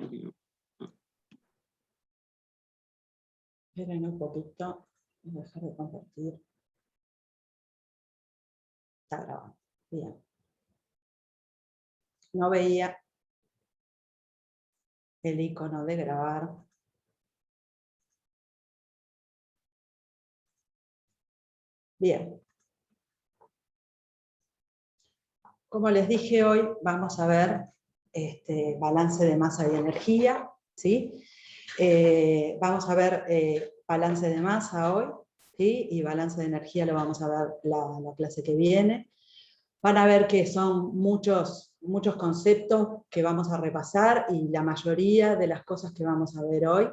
Creo que no. Esperen un poquito, voy a dejar de compartir. Está grabando, bien. No veía el icono de grabar. Bien. Como les dije hoy, vamos a ver balance de masa y energía, ¿sí? Vamos a ver balance de masa hoy, ¿sí? Y balance de energía lo vamos a ver la clase que viene. Van a ver que son muchos conceptos que vamos a repasar y la mayoría de las cosas que vamos a ver hoy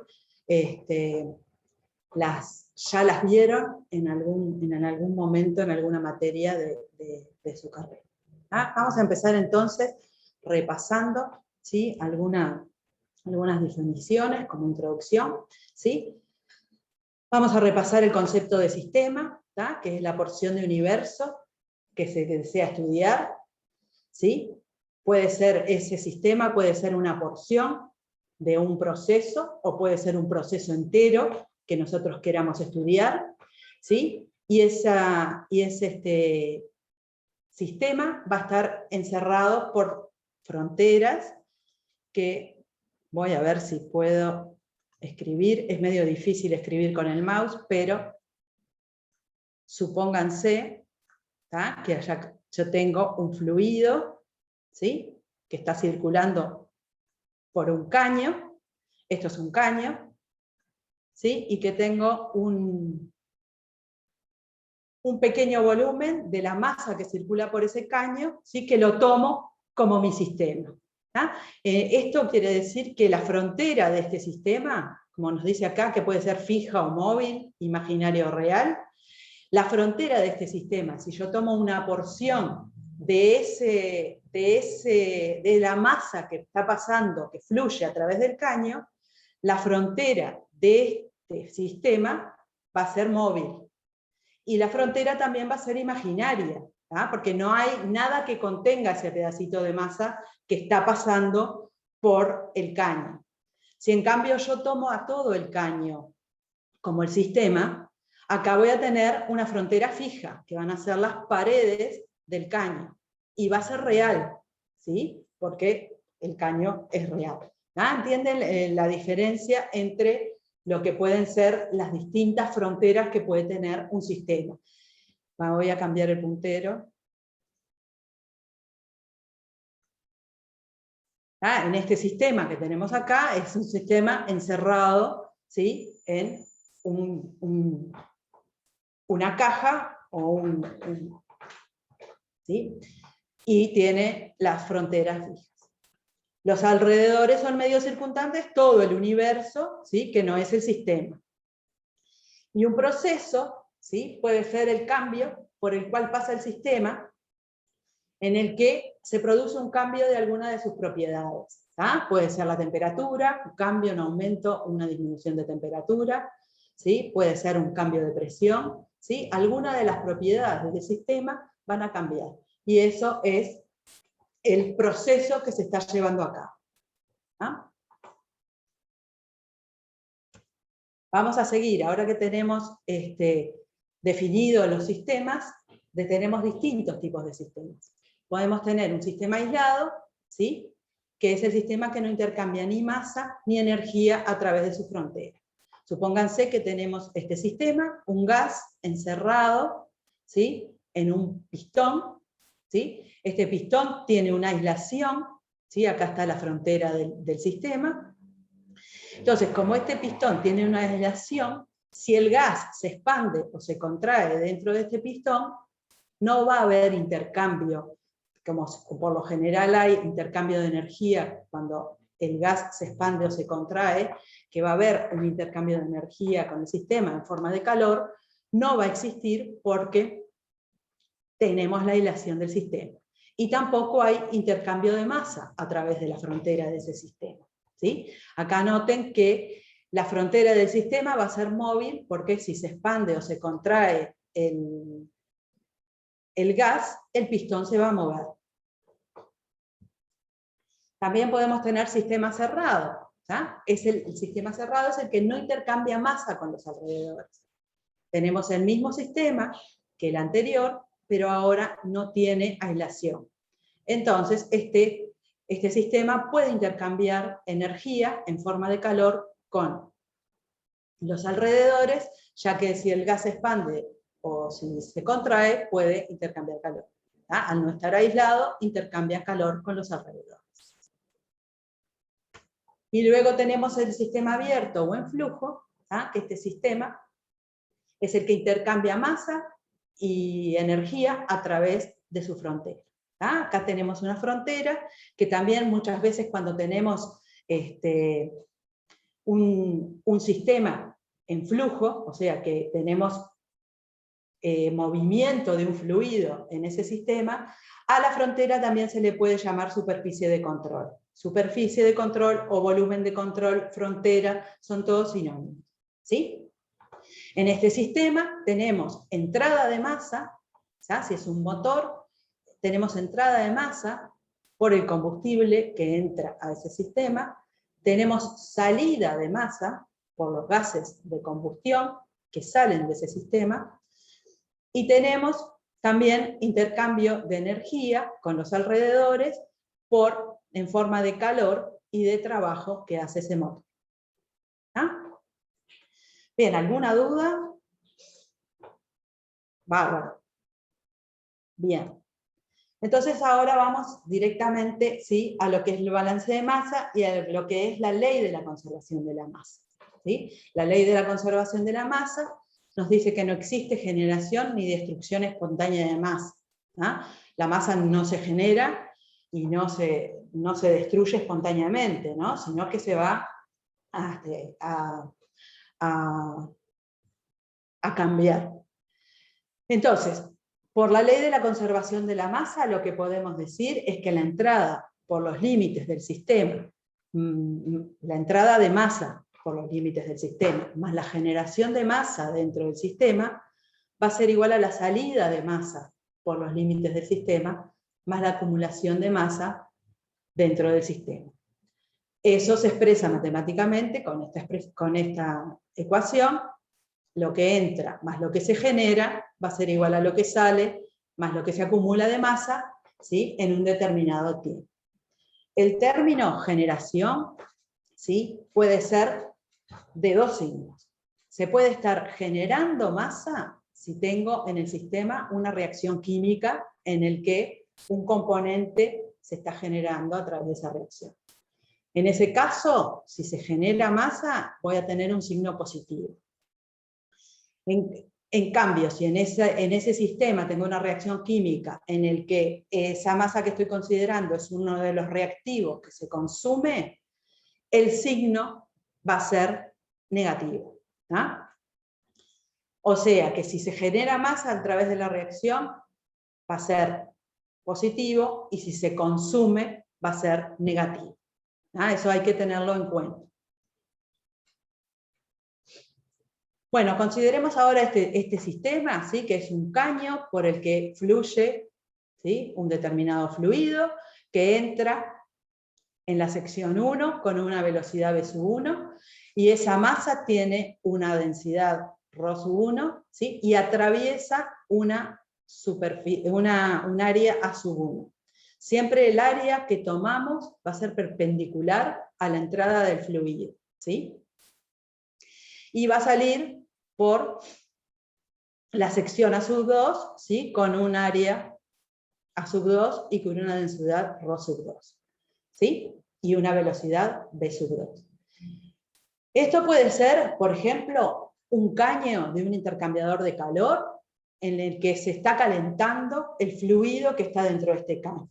ya las vieron en algún momento, en alguna materia de su carrera. Vamos a empezar entonces repasando, ¿sí? algunas definiciones como introducción. ¿Sí? Vamos a repasar el concepto de sistema, ¿tá? Que es la porción de universo que se desea estudiar. ¿Sí? Ese sistema puede ser una porción de un proceso o puede ser un proceso entero que nosotros queramos estudiar. ¿Sí? Y ese sistema va a estar encerrado por fronteras que voy a ver si puedo escribir. Es medio difícil escribir con el mouse, pero supónganse, ¿tá? Que yo tengo un fluido, ¿sí? Que está circulando por un caño. Esto es un caño, ¿sí? Y que tengo un pequeño volumen de la masa que circula por ese caño, ¿sí? Que lo tomo como mi sistema. Esto quiere decir que la frontera de este sistema, como nos dice acá, que puede ser fija o móvil, imaginario o real, la frontera de este sistema, si yo tomo una porción de la masa que está pasando, que fluye a través del caño, la frontera de este sistema va a ser móvil. Y la frontera también va a ser imaginaria, porque no hay nada que contenga ese pedacito de masa que está pasando por el caño. Si en cambio yo tomo a todo el caño como el sistema, acá voy a tener una frontera fija, que van a ser las paredes del caño. Y va a ser real, ¿sí? Porque el caño es real. ¿Entienden la diferencia entre lo que pueden ser las distintas fronteras que puede tener un sistema? Voy a cambiar el puntero. En este sistema que tenemos acá, es un sistema encerrado, ¿sí? En una caja o ¿sí? Y tiene las fronteras fijas. Los alrededores son medios circundantes, todo el universo, ¿sí? Que no es el sistema. Y un proceso, ¿sí? Puede ser el cambio por el cual pasa el sistema, en el que se produce un cambio de alguna de sus propiedades. Puede ser la temperatura, un cambio, un aumento, una disminución de temperatura, ¿sí? Puede ser un cambio de presión, ¿sí? Algunas de las propiedades del sistema van a cambiar. Y eso es el proceso que se está llevando a cabo. Vamos a seguir, ahora que tenemos definidos los sistemas, tenemos distintos tipos de sistemas. Podemos tener un sistema aislado, ¿sí? Que es el sistema que no intercambia ni masa ni energía a través de su frontera. Supónganse que tenemos este sistema, un gas encerrado, ¿sí? En un pistón, ¿sí? Este pistón tiene una aislación, ¿sí? Acá está la frontera del sistema. Entonces, como este pistón tiene una aislación, si el gas se expande o se contrae dentro de este pistón, no va a haber intercambio, como por lo general hay intercambio de energía cuando el gas se expande o se contrae, que va a haber un intercambio de energía con el sistema en forma de calor, no va a existir porque tenemos la aislación del sistema. Y tampoco hay intercambio de masa a través de la frontera de ese sistema. ¿Sí? Acá noten que la frontera del sistema va a ser móvil porque si se expande o se contrae el gas, el pistón se va a mover. También podemos tener sistemas cerrados. El sistema cerrado es el que no intercambia masa con los alrededores. Tenemos el mismo sistema que el anterior, pero ahora no tiene aislación. Entonces, este sistema puede intercambiar energía en forma de calor con los alrededores, ya que si el gas se expande o si se contrae, puede intercambiar calor. Al no estar aislado, intercambia calor con los alrededores. Y luego tenemos el sistema abierto o en flujo, que este sistema es el que intercambia masa y energía a través de su frontera. Acá tenemos una frontera que también muchas veces cuando tenemos un sistema en flujo, o sea que tenemos movimiento de un fluido en ese sistema, a la frontera también se le puede llamar superficie de control. Superficie de control o volumen de control, frontera, son todos sinónimos. ¿Sí? En este sistema tenemos entrada de masa, si es un motor, tenemos entrada de masa por el combustible que entra a ese sistema, tenemos salida de masa por los gases de combustión que salen de ese sistema, y tenemos también intercambio de energía con los alrededores en forma de calor y de trabajo que hace ese motor. Bien, ¿alguna duda? Bárbaro. Bien. Entonces ahora vamos directamente, ¿sí?, a lo que es el balance de masa y a lo que es la ley de la conservación de la masa. ¿Sí? La ley de la conservación de la masa nos dice que no existe generación ni destrucción espontánea de masa. La masa no se genera y no se destruye espontáneamente, ¿no?, sino que se va a cambiar. Entonces, por la ley de la conservación de la masa, lo que podemos decir es que la entrada por los límites del sistema, la entrada de masa por los límites del sistema, más la generación de masa dentro del sistema, va a ser igual a la salida de masa por los límites del sistema, más la acumulación de masa dentro del sistema. Eso se expresa matemáticamente con esta ecuación. Lo que entra más lo que se genera va a ser igual a lo que sale más lo que se acumula de masa, ¿sí?, en un determinado tiempo. El término generación, ¿sí?, puede ser de dos signos. Se puede estar generando masa si tengo en el sistema una reacción química en el que un componente se está generando a través de esa reacción. En ese caso, si se genera masa, voy a tener un signo positivo. En cambio, si en ese sistema tengo una reacción química en el que esa masa que estoy considerando es uno de los reactivos que se consume, el signo va a ser negativo. O sea que si se genera masa a través de la reacción, va a ser positivo, y si se consume, va a ser negativo. Eso hay que tenerlo en cuenta. Bueno, consideremos ahora este sistema, ¿sí?, que es un caño por el que fluye, ¿sí?, un determinado fluido que entra en la sección 1 con una velocidad v sub 1, y esa masa tiene una densidad ρ sub 1, ¿sí?, y atraviesa un área a sub 1. Siempre el área que tomamos va a ser perpendicular a la entrada del fluido, ¿sí?, y va a salir por la sección A sub 2, ¿sí?, con un área A sub 2 y con una densidad ρ sub 2, ¿sí?, y una velocidad v sub 2. Esto puede ser, por ejemplo, un caño de un intercambiador de calor en el que se está calentando el fluido que está dentro de este caño.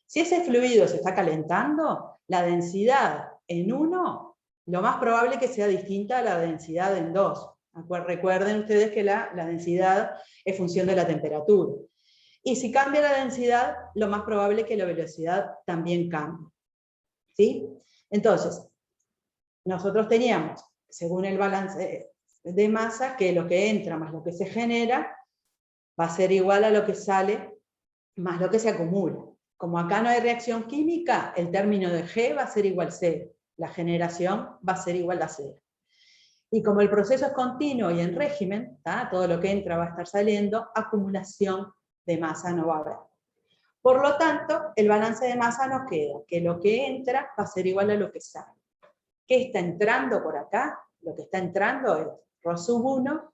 Si ese fluido se está calentando, la densidad en 1, lo más probable es que sea distinta a la densidad en 2. Recuerden ustedes que la densidad es función de la temperatura. Y si cambia la densidad, lo más probable es que la velocidad también cambie. ¿Sí? Entonces, nosotros teníamos, según el balance de masa, que lo que entra más lo que se genera va a ser igual a lo que sale más lo que se acumula. como acá no hay reacción química, el término de G va a ser igual a 0. La generación va a ser igual a 0. Y como el proceso es continuo y en régimen, ¿tá? Todo lo que entra va a estar saliendo, acumulación de masa no va a haber. Por lo tanto, el balance de masa nos queda, que lo que entra va a ser igual a lo que sale. ¿Qué está entrando por acá? Lo que está entrando es ρ1,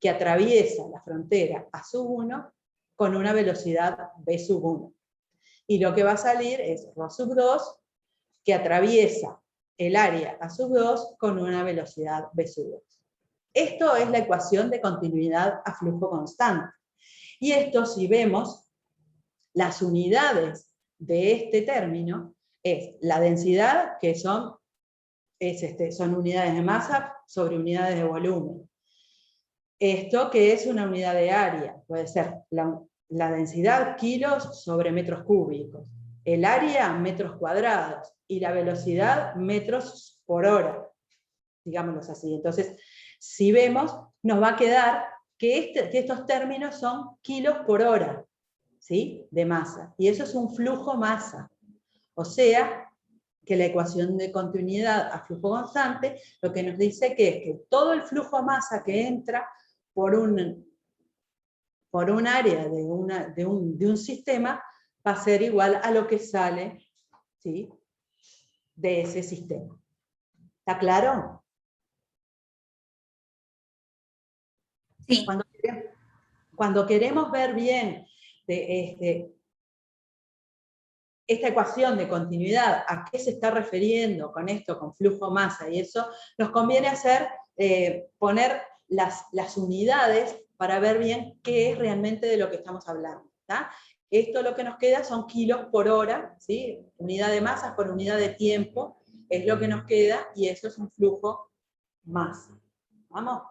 que atraviesa la frontera A1 con una velocidad B1. Y lo que va a salir es ρ2, que atraviesa el área A2 con una velocidad B2. Esto es la ecuación de continuidad a flujo constante. Y esto, si vemos las unidades de este término, es la densidad, que son unidades de masa sobre unidades de volumen. Esto que es una unidad de área, puede ser la densidad kilos sobre metros cúbicos, el área metros cuadrados y la velocidad metros por hora, digámoslo así. Entonces, si vemos, nos va a quedar que estos términos son kilos por hora, ¿sí? De masa, y eso es un flujo masa. O sea, que la ecuación de continuidad a flujo constante lo que nos dice que es que todo el flujo masa que entra por un área de un sistema va a ser igual a lo que sale, ¿sí? De ese sistema. ¿Está claro? Sí. Cuando queremos ver bien esta ecuación de continuidad, a qué se está refiriendo con esto, con flujo masa y eso, nos conviene poner las unidades para ver bien qué es realmente de lo que estamos hablando. ¿Tá? Esto lo que nos queda son kilos por hora, ¿sí? Unidad de masa por unidad de tiempo, es lo que nos queda, y eso es un flujo masa. ¿Vamos?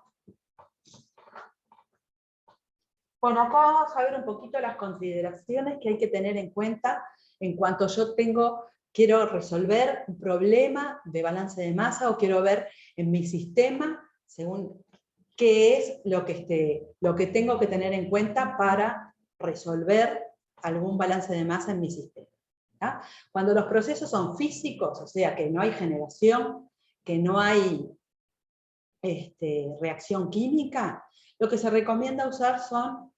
Bueno, acá vamos a ver un poquito las consideraciones que hay que tener en cuenta en cuanto quiero resolver un problema de balance de masa o quiero ver en mi sistema, según qué es lo que tengo que tener en cuenta para resolver algún balance de masa en mi sistema. ¿Tá? Cuando los procesos son físicos, o sea, que no hay generación, que no hay reacción química, lo que se recomienda usar son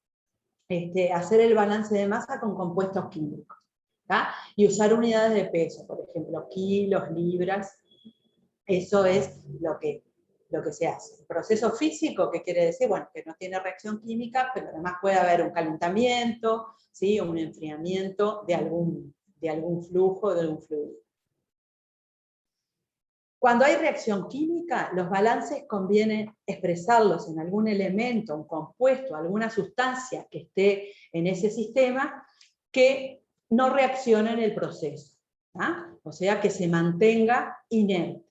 hacer el balance de masa con compuestos químicos. ¿Tá? Y usar unidades de peso, por ejemplo, kilos, libras, eso es lo que se hace. El proceso físico, ¿qué quiere decir? Bueno, que no tiene reacción química, pero además puede haber un calentamiento, ¿sí? O un enfriamiento de algún flujo, de algún fluido. Cuando hay reacción química, los balances conviene expresarlos en algún elemento, un compuesto, alguna sustancia que esté en ese sistema que no reaccione en el proceso, ¿tá? O sea, que se mantenga inerte.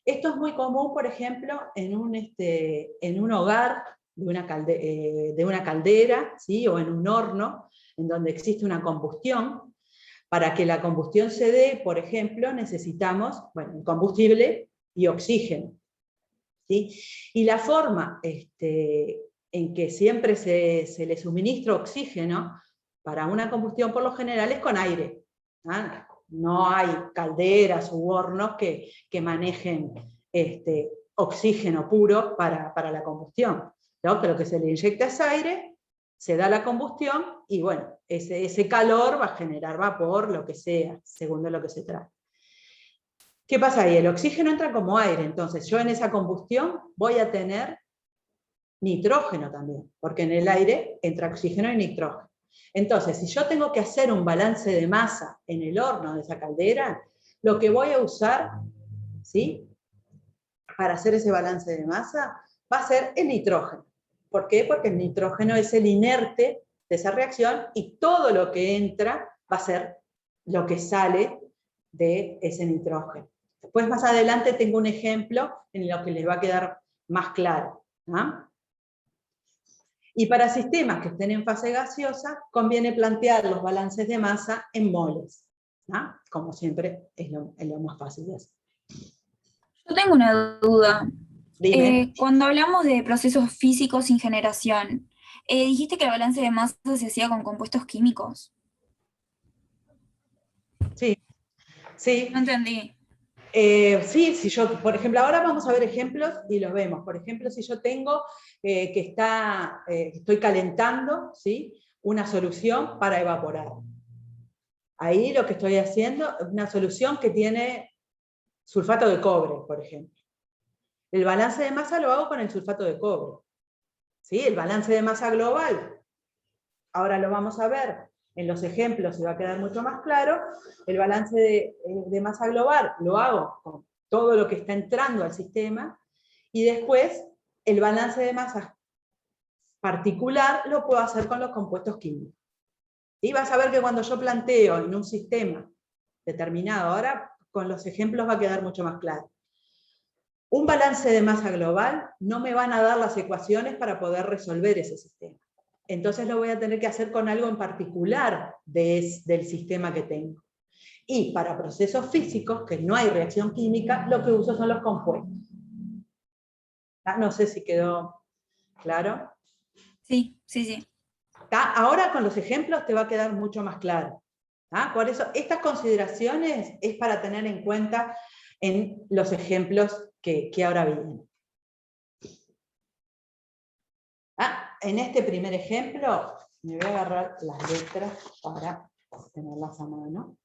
Esto es muy común, por ejemplo, en un hogar de una caldera, ¿sí? O en un horno, en donde existe una combustión. Para que la combustión se dé, por ejemplo, necesitamos combustible y oxígeno, ¿sí? Y la forma en que siempre se le suministra oxígeno para una combustión por lo general es con aire. ¿Ah? No hay calderas u hornos que manejen oxígeno puro para la combustión, ¿no? Que lo que se le inyecta es aire, se da la combustión y bueno, ese calor va a generar vapor, lo que sea, según de lo que se trata. ¿Qué pasa ahí? El oxígeno entra como aire, entonces yo en esa combustión voy a tener nitrógeno también, porque en el aire entra oxígeno y nitrógeno. Entonces, si yo tengo que hacer un balance de masa en el horno de esa caldera, lo que voy a usar, ¿sí? Para hacer ese balance de masa va a ser el nitrógeno. ¿Por qué? Porque el nitrógeno es el inerte de esa reacción y todo lo que entra va a ser lo que sale de ese nitrógeno. Después más adelante tengo un ejemplo en lo que les va a quedar más claro, ¿no? Y para sistemas que estén en fase gaseosa, conviene plantear los balances de masa en moles, ¿no? Como siempre es lo más fácil de hacer. Yo tengo una duda. Dime. Cuando hablamos de procesos físicos sin generación, dijiste que el balance de masa se hacía con compuestos químicos. Sí, sí. No entendí. Sí, si yo, por ejemplo, ahora vamos a ver ejemplos y los vemos. Por ejemplo, si yo tengo que estoy calentando, ¿sí?, una solución para evaporar. Ahí lo que estoy haciendo es una solución que tiene sulfato de cobre, por ejemplo. El balance de masa lo hago con el sulfato de cobre. ¿Sí? El balance de masa global, ahora lo vamos a ver en los ejemplos y va a quedar mucho más claro. El balance de masa global lo hago con todo lo que está entrando al sistema, y después el balance de masa particular lo puedo hacer con los compuestos químicos. Y vas a ver que cuando yo planteo en un sistema determinado, ahora con los ejemplos va a quedar mucho más claro, un balance de masa global, no me van a dar las ecuaciones para poder resolver ese sistema. Entonces lo voy a tener que hacer con algo en particular del sistema que tengo. Y para procesos físicos, que no hay reacción química, lo que uso son los compuestos. No sé si quedó claro. Sí, sí, sí. Ahora con los ejemplos te va a quedar mucho más claro. Por eso estas consideraciones es para tener en cuenta en los ejemplos que ahora vienen. En este primer ejemplo, me voy a agarrar las letras para tenerlas a mano.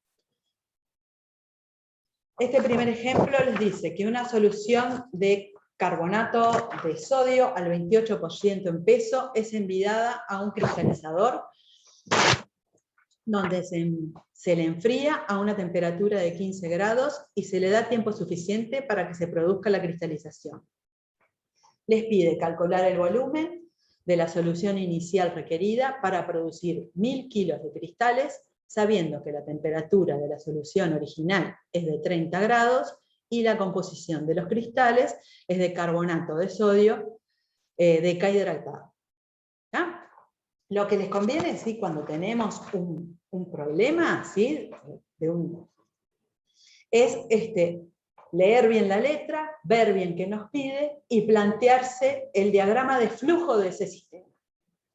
Este primer ejemplo les dice que una solución de carbonato de sodio al 28% en peso es enviada a un cristalizador donde se le enfría a una temperatura de 15 grados y se le da tiempo suficiente para que se produzca la cristalización. Les pide calcular el volumen de la solución inicial requerida para producir 1000 kilos de cristales, sabiendo que la temperatura de la solución original es de 30 grados y la composición de los cristales es de carbonato de sodio decahidratado. Lo que les conviene, ¿sí?, cuando tenemos un problema, ¿sí?, es leer bien la letra, ver bien qué nos pide y plantearse el diagrama de flujo de ese sistema.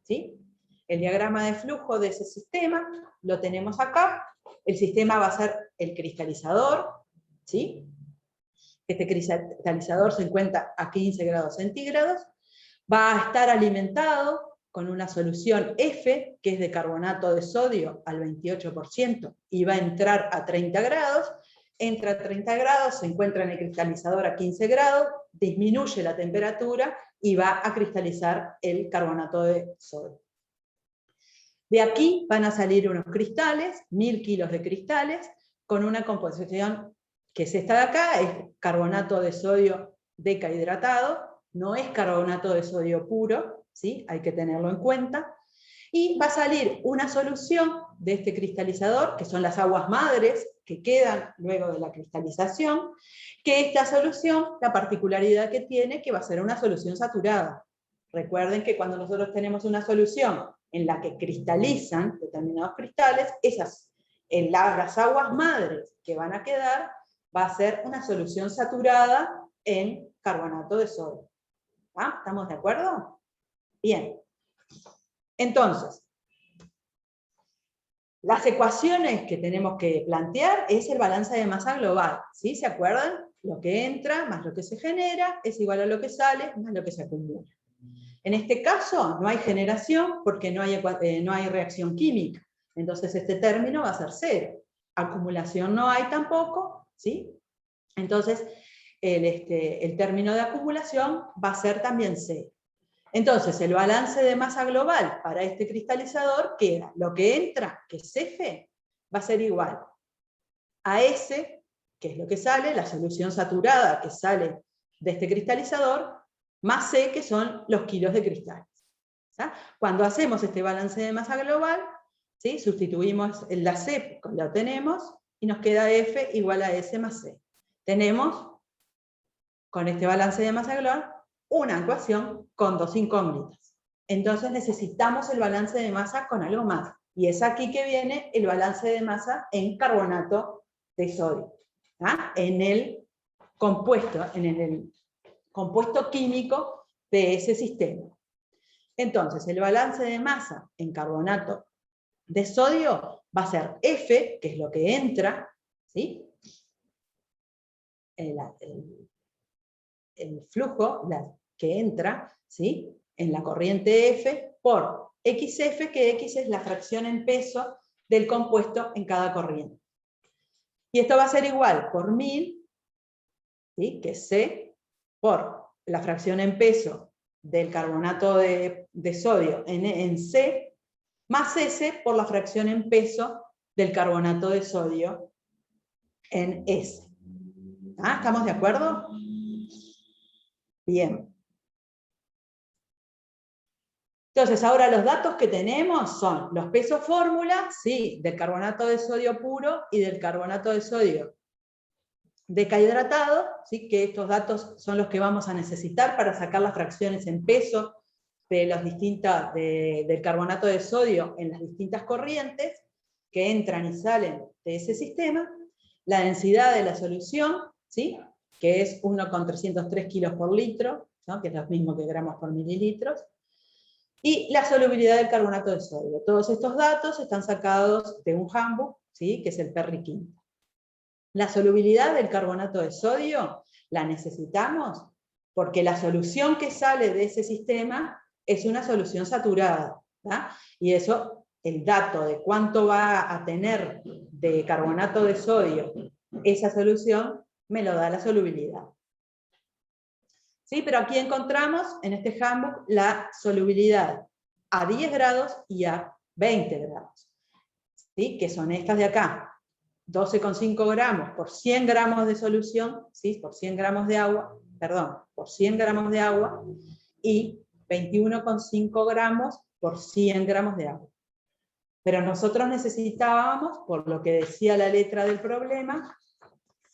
¿Sí? El diagrama de flujo de ese sistema lo tenemos acá. El sistema va a ser el cristalizador. ¿Sí? Este cristalizador se encuentra a 15 grados centígrados. Va a estar alimentado con una solución F, que es de carbonato de sodio al 28%, y va a entrar a 30 grados. Entra a 30 grados, se encuentra en el cristalizador a 15 grados, disminuye la temperatura y va a cristalizar el carbonato de sodio. De aquí van a salir unos cristales, 1000 kilos de cristales, con una composición que es esta de acá, es carbonato de sodio decahidratado, no es carbonato de sodio puro, ¿sí? Hay que tenerlo en cuenta. Y va a salir una solución de este cristalizador, que son las aguas madres que quedan luego de la cristalización, que esta solución, la particularidad que tiene, que va a ser una solución saturada. Recuerden que cuando nosotros tenemos una solución en la que cristalizan determinados cristales, las aguas madres que van a quedar, va a ser una solución saturada en carbonato de sodio. ¿Estamos de acuerdo? Bien. Entonces, las ecuaciones que tenemos que plantear es el balance de masa global. ¿Sí? ¿Se acuerdan? Lo que entra más lo que se genera es igual a lo que sale más lo que se acumula. En este caso no hay generación porque no hay reacción química. Entonces este término va a ser cero. Acumulación no hay tampoco. ¿Sí? Entonces el término de acumulación va a ser también cero. Entonces, el balance de masa global para este cristalizador queda, lo que entra, que es F, va a ser igual a S, que es lo que sale, la solución saturada que sale de este cristalizador, más C, que son los kilos de cristales. ¿Sí? Cuando hacemos este balance de masa global, ¿sí?, sustituimos la C, lo tenemos, y nos queda F igual a S más C. Tenemos, con este balance de masa global, una ecuación con dos incógnitas. Entonces necesitamos el balance de masa con algo más. Y es aquí que viene el balance de masa en carbonato de sodio. En el compuesto químico de ese sistema. Entonces, el balance de masa en carbonato de sodio va a ser F, que es lo que entra, ¿sí? El flujo que entra, ¿sí?, en la corriente F por XF, que X es la fracción en peso del compuesto en cada corriente. Y esto va a ser igual por 1000, ¿sí?, que es C, por la fracción en peso del carbonato de sodio en C, más S por la fracción en peso del carbonato de sodio en S. ¿Ah? ¿Estamos de acuerdo? Bien. Entonces, ahora los datos que tenemos son los pesos fórmula, sí, del carbonato de sodio puro y del carbonato de sodio deshidratado, ¿sí?, que estos datos son los que vamos a necesitar para sacar las fracciones en peso de del carbonato de sodio en las distintas corrientes que entran y salen de ese sistema, la densidad de la solución, ¿sí?, que es 1,303 kilos por litro, ¿no?, que es lo mismo que gramos por mililitros, y la solubilidad del carbonato de sodio. Todos estos datos están sacados de un handbook, ¿sí?, que es el Perry Quinto. La solubilidad del carbonato de sodio la necesitamos porque la solución que sale de ese sistema es una solución saturada, ¿tá? Y eso, el dato de cuánto va a tener de carbonato de sodio esa solución, me lo da la solubilidad. ¿Sí? Pero aquí encontramos, en este handbook, la solubilidad a 10 grados y a 20 grados, ¿sí?, que son estas de acá. 12,5 gramos por 100 gramos de solución, ¿sí?, por 100 gramos de agua, perdón, por 100 gramos de agua, y 21,5 gramos por 100 gramos de agua. Pero nosotros necesitábamos, por lo que decía la letra del problema,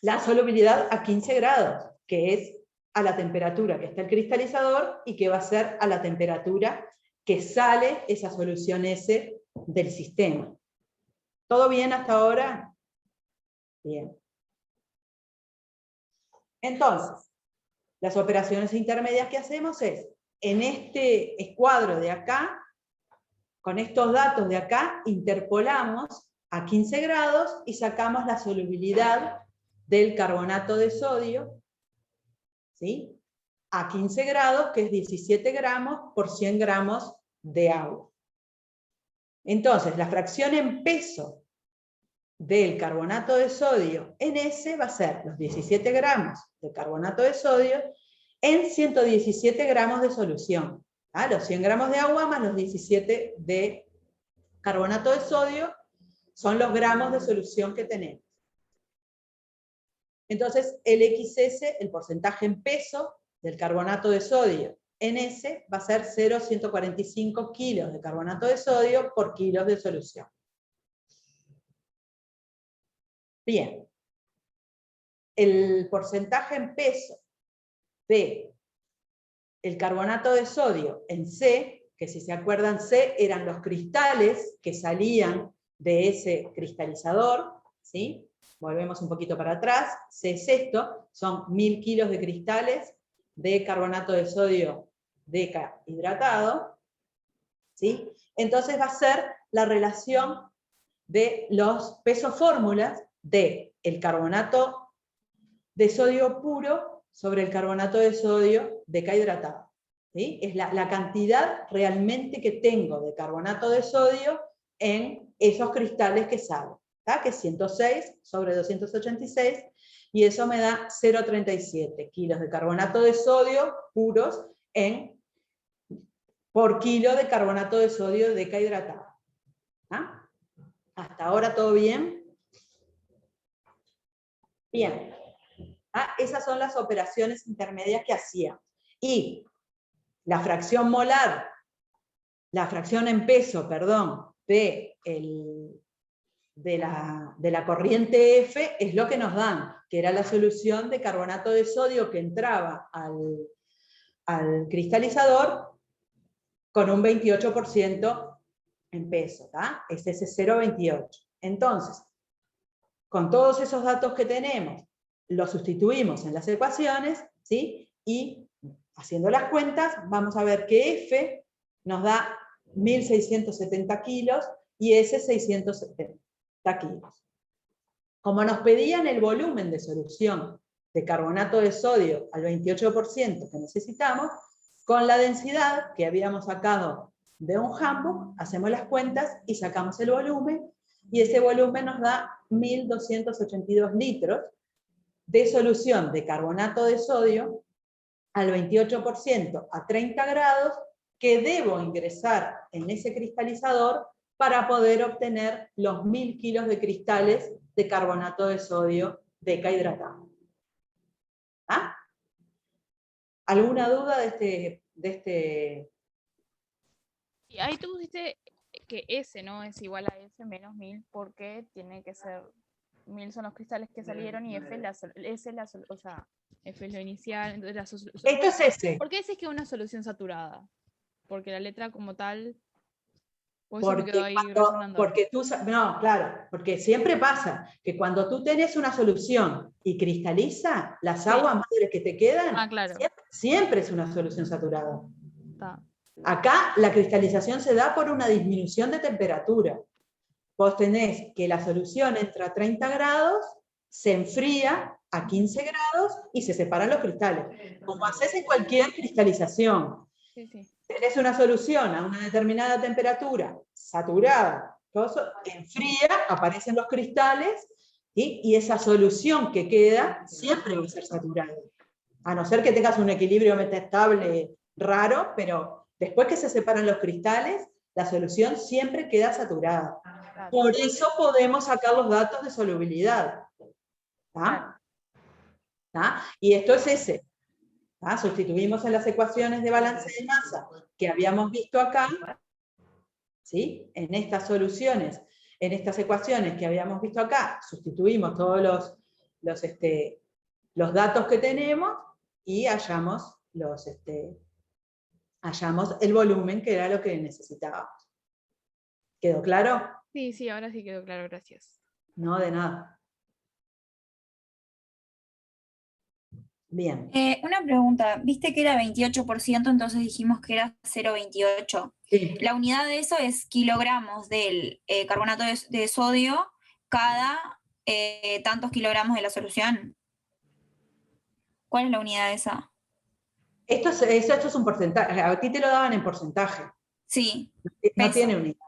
la solubilidad a 15 grados, que es a la temperatura que está el cristalizador y que va a ser a la temperatura que sale esa solución S del sistema. ¿Todo bien hasta ahora? Bien. Entonces, las operaciones intermedias que hacemos es, en este escuadro de acá, con estos datos de acá, interpolamos a 15 grados y sacamos la solubilidad del carbonato de sodio, ¿sí?, a 15 grados, que es 17 gramos por 100 gramos de agua. Entonces, la fracción en peso del carbonato de sodio en S va a ser los 17 gramos de carbonato de sodio en 117 gramos de solución. ¿Ah? Los 100 gramos de agua más los 17 de carbonato de sodio son los gramos de solución que tenemos. Entonces, el XS, el porcentaje en peso del carbonato de sodio en S, va a ser 0,145 kilos de carbonato de sodio por kilos de solución. Bien. El porcentaje en peso de el carbonato de sodio en C, que si se acuerdan, C eran los cristales que salían de ese cristalizador, ¿sí? Volvemos un poquito para atrás, C es esto, son 1000 kilos de cristales de carbonato de sodio deshidratado, ¿sí? Entonces va a ser la relación de los pesos fórmulas del carbonato de sodio puro sobre el carbonato de sodio deshidratado. ¿Sí? Es la cantidad realmente que tengo de carbonato de sodio en esos cristales que salen, ¿tá? Que es 106 sobre 286, y eso me da 0,37 kilos de carbonato de sodio puros por kilo de carbonato de sodio deshidratado. ¿Ah? ¿Hasta ahora todo bien? Bien. ¿Ah? Esas son las operaciones intermedias que hacíamos. Y la fracción molar, la fracción en peso, perdón, de la corriente F es lo que nos dan, que era la solución de carbonato de sodio que entraba al cristalizador con un 28% en peso, ¿tá? Es ese 0,28. Entonces, con todos esos datos que tenemos, los sustituimos en las ecuaciones, ¿sí? Y haciendo las cuentas, vamos a ver que F nos da 1670 kilos y S 670 kilos. Como nos pedían el volumen de solución de carbonato de sodio al 28% que necesitamos, con la densidad que habíamos sacado de un handbook, hacemos las cuentas y sacamos el volumen, y ese volumen nos da 1.282 litros de solución de carbonato de sodio al 28% a 30 grados, que debo ingresar en ese cristalizador para poder obtener los 1000 kilos de cristales de carbonato de sodio decahidratado. ¿Ah? ¿Alguna duda de este? Y ahí tú pusiste que S, ¿no? Es igual a S menos 1000, porque tiene que ser 1000 son los cristales que salieron y F o sea, F es lo inicial. Entonces Esto es S. ¿Por qué S es que es una solución saturada? Porque la letra como tal, o eso me quedó ahí resonando. Porque tú, no, claro, porque siempre pasa que cuando tú tenés una solución y cristaliza, las aguas madres que te quedan, claro. siempre es una solución saturada. Está. Acá la cristalización se da por una disminución de temperatura. Vos tenés que la solución entra a 30 grados, se enfría a 15 grados y se separan los cristales. Como haces en cualquier cristalización. Sí, sí. Tenés una solución a una determinada temperatura, saturada, enfría, aparecen los cristales, y esa solución que queda siempre va a ser saturada. A no ser que tengas un equilibrio metastable raro, pero después que se separan los cristales, la solución siempre queda saturada. Claro. Por eso podemos sacar los datos de solubilidad. ¿Tá? ¿Tá? Y esto es ese. ¿Tá? Sustituimos en las ecuaciones de balance de masa que habíamos visto acá, ¿sí? En estas soluciones, en estas ecuaciones que habíamos visto acá, sustituimos todos los datos que tenemos y hallamos el volumen, que era lo que necesitábamos. ¿Quedó claro? Sí, sí, ahora sí quedó claro, gracias. No, de nada. Bien. Una pregunta, viste que era 28%, entonces dijimos que era 0,28. Sí. La unidad de eso es kilogramos del carbonato de sodio cada tantos kilogramos de la solución. ¿Cuál es la unidad de esa? Esto es un porcentaje. A ti te lo daban en porcentaje. Sí. No Peso. tiene unidades.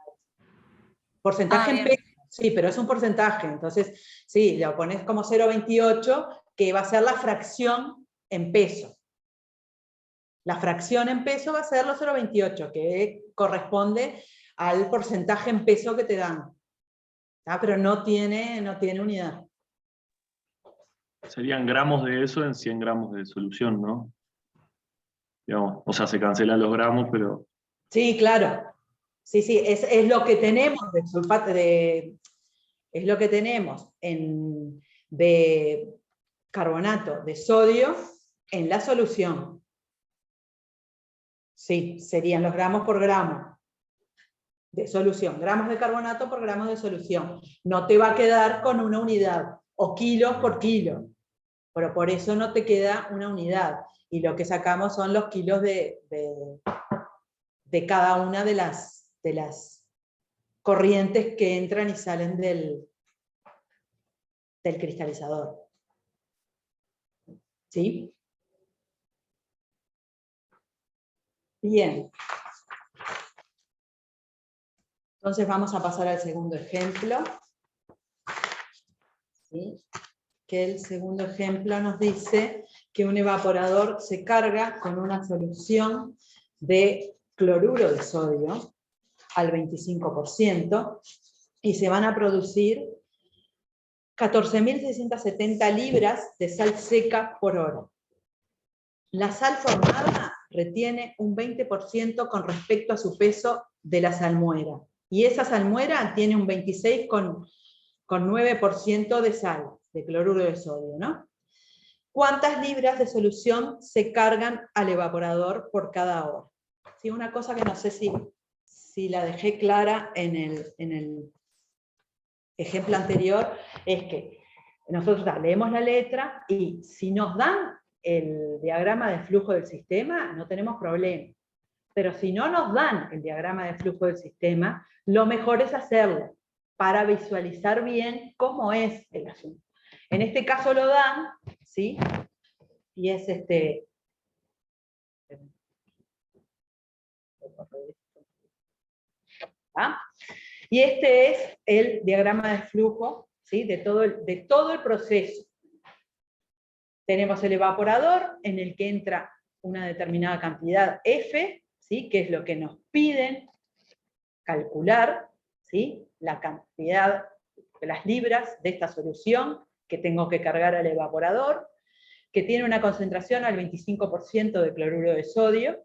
Porcentaje en peso, sí, pero es un porcentaje. Entonces, sí, lo pones como 0,28, que va a ser la fracción en peso. La fracción en peso va a ser los 0,28, que corresponde al porcentaje en peso que te dan. Pero no tiene unidad. Serían gramos de eso en 100 gramos de solución, ¿no? Digamos, o sea, se cancelan los gramos, pero... Sí, claro. Sí, sí, es lo que tenemos de sulfato es lo que tenemos de carbonato de sodio en la solución. Sí, serían los gramos por gramo de solución. Gramos de carbonato por gramos de solución. No te va a quedar con una unidad, o kilos por kilo. Pero por eso no te queda una unidad. Y lo que sacamos son los kilos de cada una de las corrientes que entran y salen del cristalizador. ¿Sí? Bien. Entonces vamos a pasar al segundo ejemplo. ¿Sí? Que el segundo ejemplo nos dice que un evaporador se carga con una solución de cloruro de sodio al 25%, y se van a producir 14.670 libras de sal seca por hora. La sal formada retiene un 20% con respecto a su peso de la salmuera, y esa salmuera tiene un 26,9% de sal, de cloruro de sodio, ¿no? ¿Cuántas libras de solución se cargan al evaporador por cada hora? Sí, una cosa que no sé si la dejé clara en el ejemplo anterior, es que nosotros leemos la letra y si nos dan el diagrama de flujo del sistema, no tenemos problema. Pero si no nos dan el diagrama de flujo del sistema, lo mejor es hacerlo, para visualizar bien cómo es el asunto. En este caso lo dan, ¿sí? Y es ¿ah? Y este es el diagrama de flujo, ¿sí? de todo el proceso. Tenemos el evaporador en el que entra una determinada cantidad F, ¿sí? que es lo que nos piden calcular, ¿sí? la cantidad de las libras de esta solución que tengo que cargar al evaporador, que tiene una concentración al 25% de cloruro de sodio.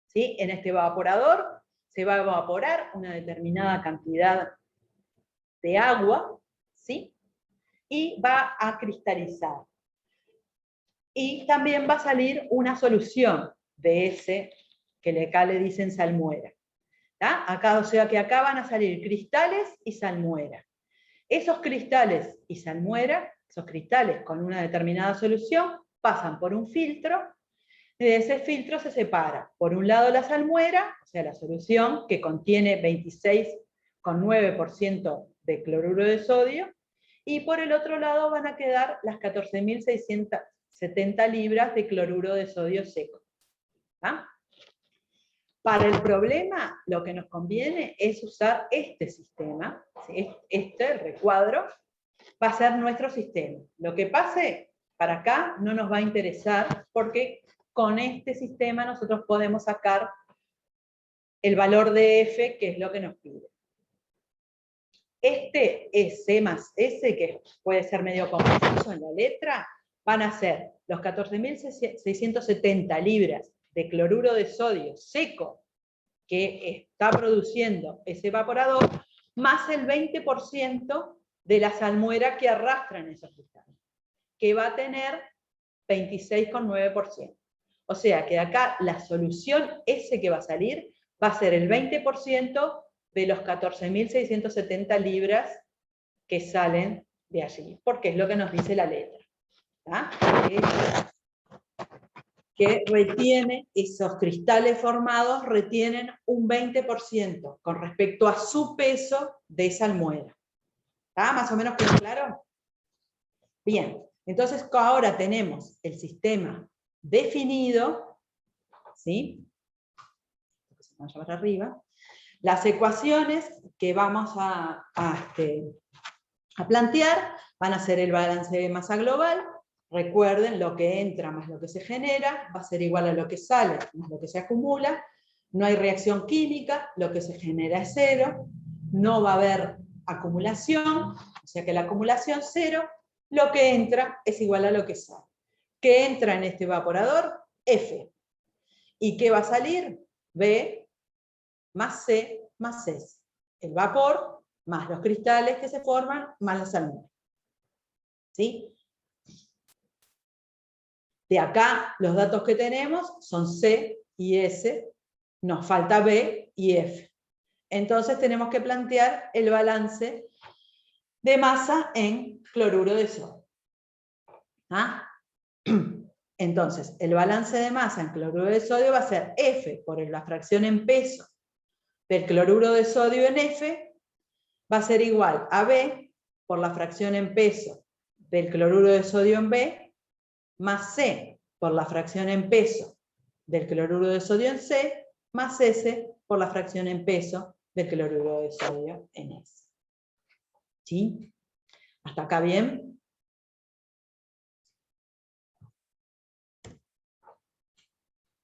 ¿Sí? En este evaporador se va a evaporar una determinada cantidad de agua, ¿sí? Y va a cristalizar. Y también va a salir una solución de ese que acá le dicen salmuera. ¿Tá? Acá, o sea que acá van a salir cristales y salmuera. Esos cristales y salmuera, esos cristales con una determinada solución, pasan por un filtro. De ese filtro se separa, por un lado la salmuera, o sea la solución que contiene 26,9% de cloruro de sodio, y por el otro lado van a quedar las 14.670 libras de cloruro de sodio seco. ¿Ah? Para el problema, lo que nos conviene es usar este sistema, el recuadro, va a ser nuestro sistema. Lo que pase para acá no nos va a interesar, porque con este sistema nosotros podemos sacar el valor de F, que es lo que nos pide. Este S más S, que puede ser medio confuso en la letra, van a ser los 14.670 libras de cloruro de sodio seco que está produciendo ese evaporador, más el 20% de la salmuera que arrastran esos cristales, que va a tener 26,9%. O sea que acá la solución S que va a salir va a ser el 20% de los 14.670 libras que salen de allí, porque es lo que nos dice la letra. ¿Ah? Que retiene, esos cristales formados retienen un 20% con respecto a su peso de salmuera. ¿Está más o menos claro? Bien, entonces ahora tenemos el sistema definido, ¿sí? Se vaya para arriba. Las ecuaciones que vamos a plantear van a ser el balance de masa global. Recuerden, lo que entra más lo que se genera va a ser igual a lo que sale más lo que se acumula. No hay reacción química, lo que se genera es cero. No va a haber acumulación, o sea que la acumulación cero. Lo que entra es igual a lo que sale. ¿Qué entra en este evaporador? F. ¿Y qué va a salir? B más C más S. El vapor más los cristales que se forman más la salmuera. ¿Sí? De acá los datos que tenemos son C y S, nos falta B y F. Entonces tenemos que plantear el balance de masa en cloruro de sodio. ¿Ah? Entonces, el balance de masa en cloruro de sodio va a ser F por la fracción en peso del cloruro de sodio en F, va a ser igual a B por la fracción en peso del cloruro de sodio en B, más C por la fracción en peso del cloruro de sodio en C, más S por la fracción en peso del cloruro de sodio en S. ¿Sí? ¿Hasta acá bien?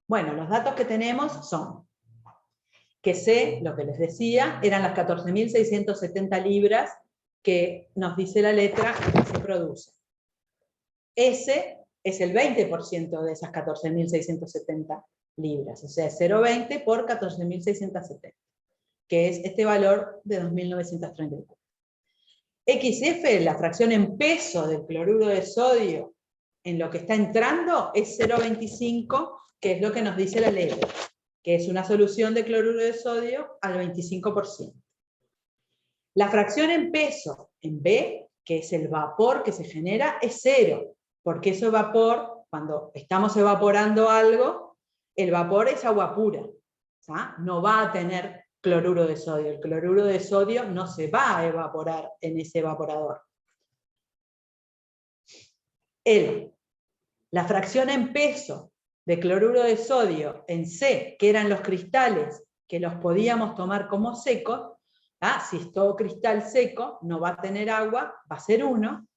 Bueno, los datos que tenemos son que C, lo que les decía, eran las 14.670 libras que nos dice la letra que se produce. S es el 20% de esas 14.670 libras, o sea, 0,20 por 14.670, que es este valor de 2.934. XF, la fracción en peso del cloruro de sodio en lo que está entrando, es 0,25, que es lo que nos dice la letra, que es una solución de cloruro de sodio al 25%. La fracción en peso en B, que es el vapor que se genera, es 0, porque ese vapor, cuando estamos evaporando algo, el vapor es agua pura, ¿sí? No va a tener cloruro de sodio. El cloruro de sodio no se va a evaporar en ese evaporador. La fracción en peso de cloruro de sodio en C, que eran los cristales que los podíamos tomar como secos, si es todo cristal seco, no va a tener agua, va a ser 1,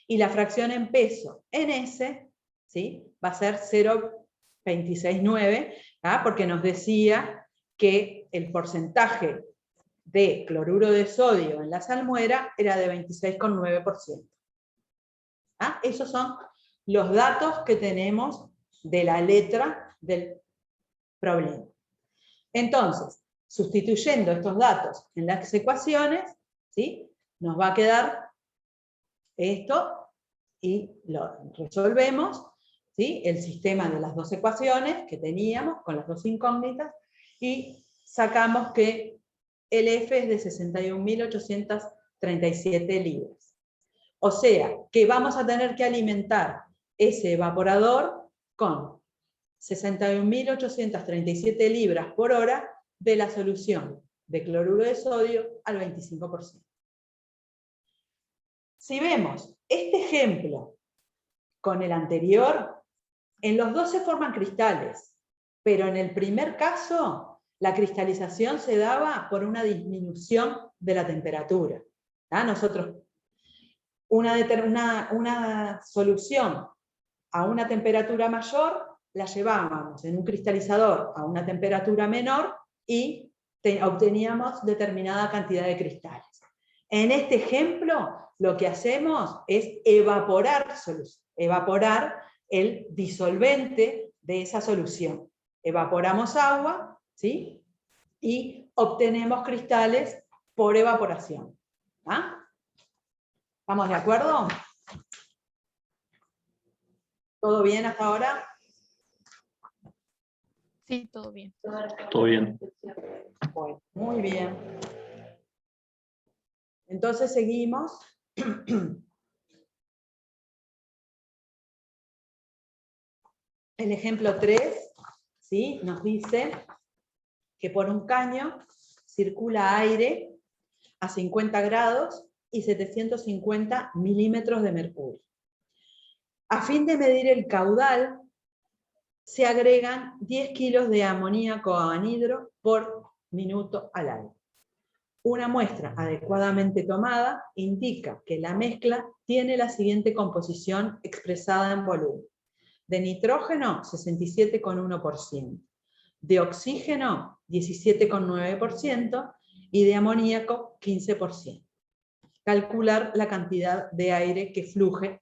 y la fracción en peso en S, ¿sí?, va a ser 0,269, porque nos decía que el porcentaje de cloruro de sodio en la salmuera era de 26,9%. Esos son los datos que tenemos de la letra del problema. Entonces, sustituyendo estos datos en las ecuaciones, ¿sí?, nos va a quedar esto y lo resolvemos, ¿sí?, el sistema de las dos ecuaciones que teníamos con las dos incógnitas, y sacamos que el F es de 61.837 libras. O sea, que vamos a tener que alimentar ese evaporador con 61.837 libras por hora de la solución de cloruro de sodio al 25%. Si vemos este ejemplo con el anterior, en los dos se forman cristales, pero en el primer caso la cristalización se daba por una disminución de la temperatura. Nosotros, una solución a una temperatura mayor la llevábamos en un cristalizador a una temperatura menor y obteníamos determinada cantidad de cristales. En este ejemplo, lo que hacemos es evaporar el disolvente de esa solución. Evaporamos agua, ¿sí?, y obtenemos cristales por evaporación. ¿Estamos de acuerdo? ¿Todo bien hasta ahora? Sí, todo bien. Todo bien. Bueno, muy bien. Entonces seguimos. El ejemplo 3, ¿sí?, nos dice que por un caño circula aire a 50 grados y 750 milímetros de mercurio. A fin de medir el caudal, se agregan 10 kilos de amoníaco anhidro por minuto al aire. Una muestra adecuadamente tomada indica que la mezcla tiene la siguiente composición expresada en volumen: de nitrógeno, 67,1%, de oxígeno, 17,9%, y de amoníaco, 15%. Calcular la cantidad de aire que fluye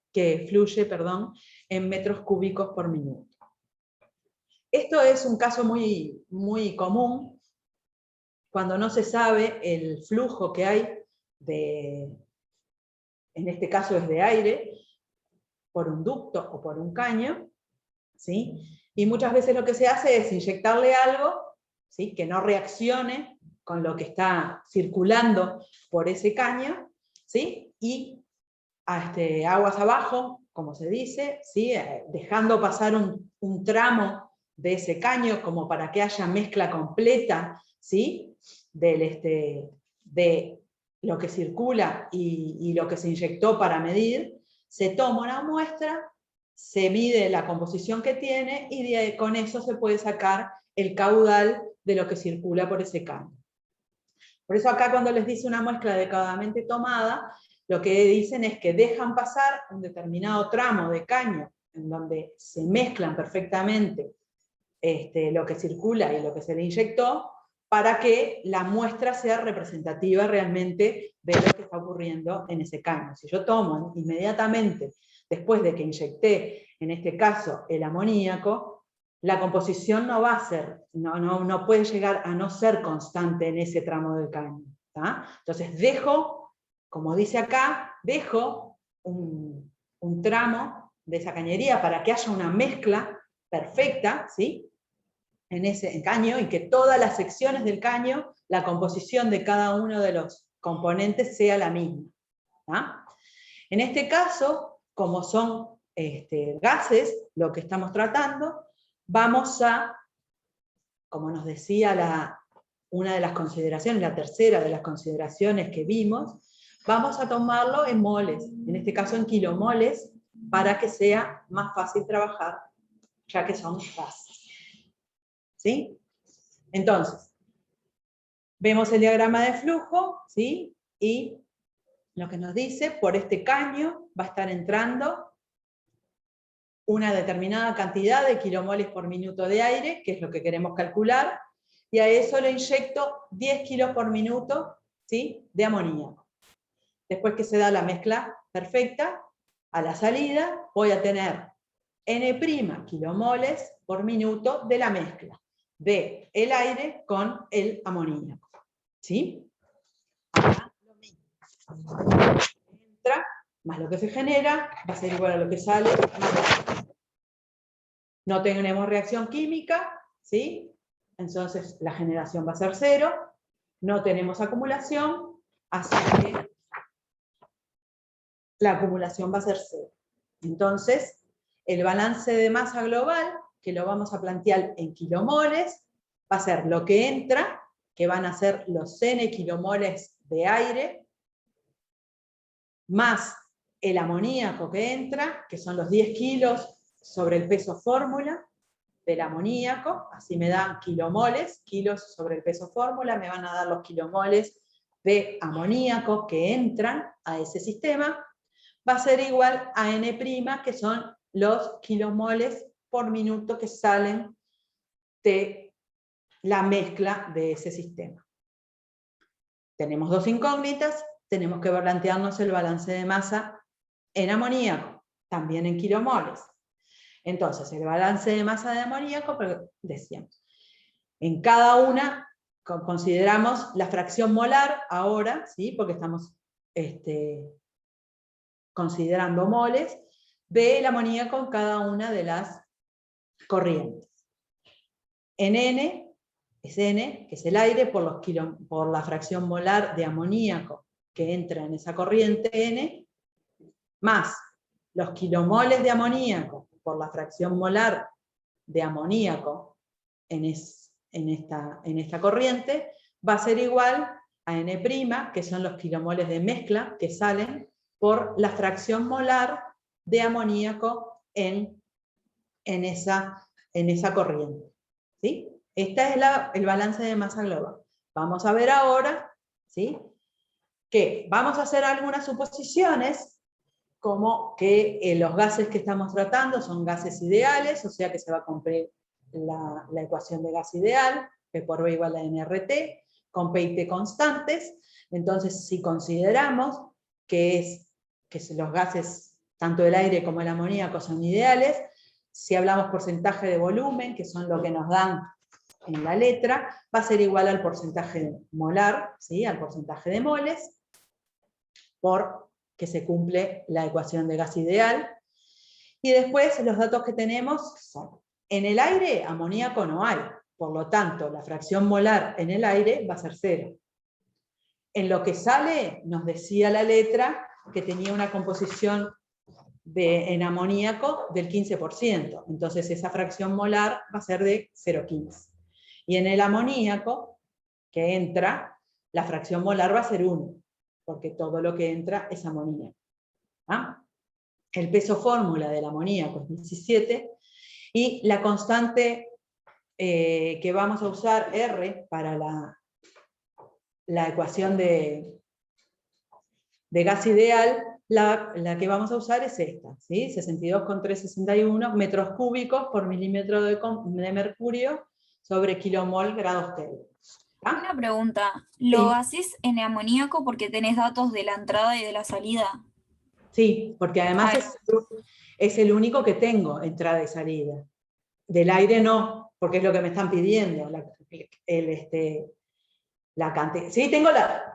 en metros cúbicos por minuto. Esto es un caso muy, muy común cuando no se sabe el flujo que hay en este caso es de aire, por un ducto o por un caño, ¿sí? Y muchas veces lo que se hace es inyectarle algo, ¿sí?, que no reaccione con lo que está circulando por ese caño, ¿sí?, y aguas abajo, como se dice, ¿sí?, dejando pasar un tramo de ese caño como para que haya mezcla completa, ¿sí?, de lo que circula y lo que se inyectó para medir. Se toma una muestra, se mide la composición que tiene y con eso se puede sacar el caudal de lo que circula por ese caño. Por eso acá cuando les dice una muestra adecuadamente tomada, lo que dicen es que dejan pasar un determinado tramo de caño en donde se mezclan perfectamente lo que circula y lo que se le inyectó, para que la muestra sea representativa realmente de lo que está ocurriendo en ese caño. Si yo tomo inmediatamente, después de que inyecté, en este caso, el amoníaco, la composición no va a ser, no puede llegar a no ser constante en ese tramo del caño. Entonces dejo, como dice acá, dejo un tramo de esa cañería para que haya una mezcla perfecta, ¿sí?, en ese caño, y que todas las secciones del caño, la composición de cada uno de los componentes sea la misma. En este caso, como son gases, lo que estamos tratando, vamos a, como nos decía una de las consideraciones, la tercera de las consideraciones que vimos, vamos a tomarlo en moles, en este caso en kilomoles, para que sea más fácil trabajar, ya que son gases. ¿Sí? Entonces, vemos el diagrama de flujo, ¿sí? Y lo que nos dice, por este caño va a estar entrando una determinada cantidad de kilomoles por minuto de aire, que es lo que queremos calcular, y a eso le inyecto 10 kilos por minuto, ¿sí?, de amoníaco. Después que se da la mezcla perfecta, a la salida voy a tener N' kilomoles por minuto de la mezcla de el aire con el amoníaco. ¿Sí? Acá lo mismo. Entra, más lo que se genera, va a ser igual a lo que sale, más lo que sale. No tenemos reacción química, ¿sí? Entonces la generación va a ser 0, no tenemos acumulación, así que la acumulación va a ser 0. Entonces, el balance de masa global, que lo vamos a plantear en kilomoles, va a ser lo que entra, que van a ser los N kilomoles de aire, más el amoníaco que entra, que son los 10 kilos sobre el peso fórmula del amoníaco, así me dan kilomoles, kilos sobre el peso fórmula, me van a dar los kilomoles de amoníaco que entran a ese sistema, va a ser igual a N', que son los kilomoles por minuto que salen de la mezcla de ese sistema. Tenemos dos incógnitas, tenemos que plantearnos el balance de masa en amoníaco, también en kilomoles. Entonces, el balance de masa de amoníaco, pero decíamos, en cada una consideramos la fracción molar ahora, ¿sí? Porque estamos considerando moles, del amoníaco en cada una de las corrientes. En N, es N, que es el aire, por la fracción molar de amoníaco que entra en esa corriente N, más los kilomoles de amoníaco por la fracción molar de amoníaco en esta corriente, va a ser igual a N', que son los kilomoles de mezcla que salen por la fracción molar de amoníaco en esa corriente. ¿Sí? Este es el balance de masa global. Vamos a ver ahora, ¿sí?, que vamos a hacer algunas suposiciones, como que los gases que estamos tratando son gases ideales, o sea que se va a cumplir la ecuación de gas ideal, P por B igual a nRT, con P y T constantes. Entonces, si consideramos que los gases, tanto el aire como el amoníaco, son ideales, si hablamos porcentaje de volumen, que son lo que nos dan en la letra, va a ser igual al porcentaje molar, ¿sí?, al porcentaje de moles, por que se cumple la ecuación de gas ideal. Y después los datos que tenemos son, en el aire amoníaco no hay, por lo tanto la fracción molar en el aire va a ser 0. En lo que sale, nos decía la letra que tenía una composición en amoníaco del 15%, entonces esa fracción molar va a ser de 0,15. Y en el amoníaco que entra, la fracción molar va a ser 1, porque todo lo que entra es amoníaco. ¿Ah? El peso fórmula del amoníaco es 17, y la constante que vamos a usar, R, para la ecuación de gas ideal, la que vamos a usar es esta, ¿sí? 62,361 metros cúbicos por milímetro de mercurio sobre kilomol grados Kelvin. ¿Ah? Una pregunta, ¿lo Sí. haces en amoníaco porque tenés datos de la entrada y de la salida? Sí, porque además es el único que tengo, entrada y salida. Del aire no, porque es lo que me están pidiendo. La cantidad. Sí, tengo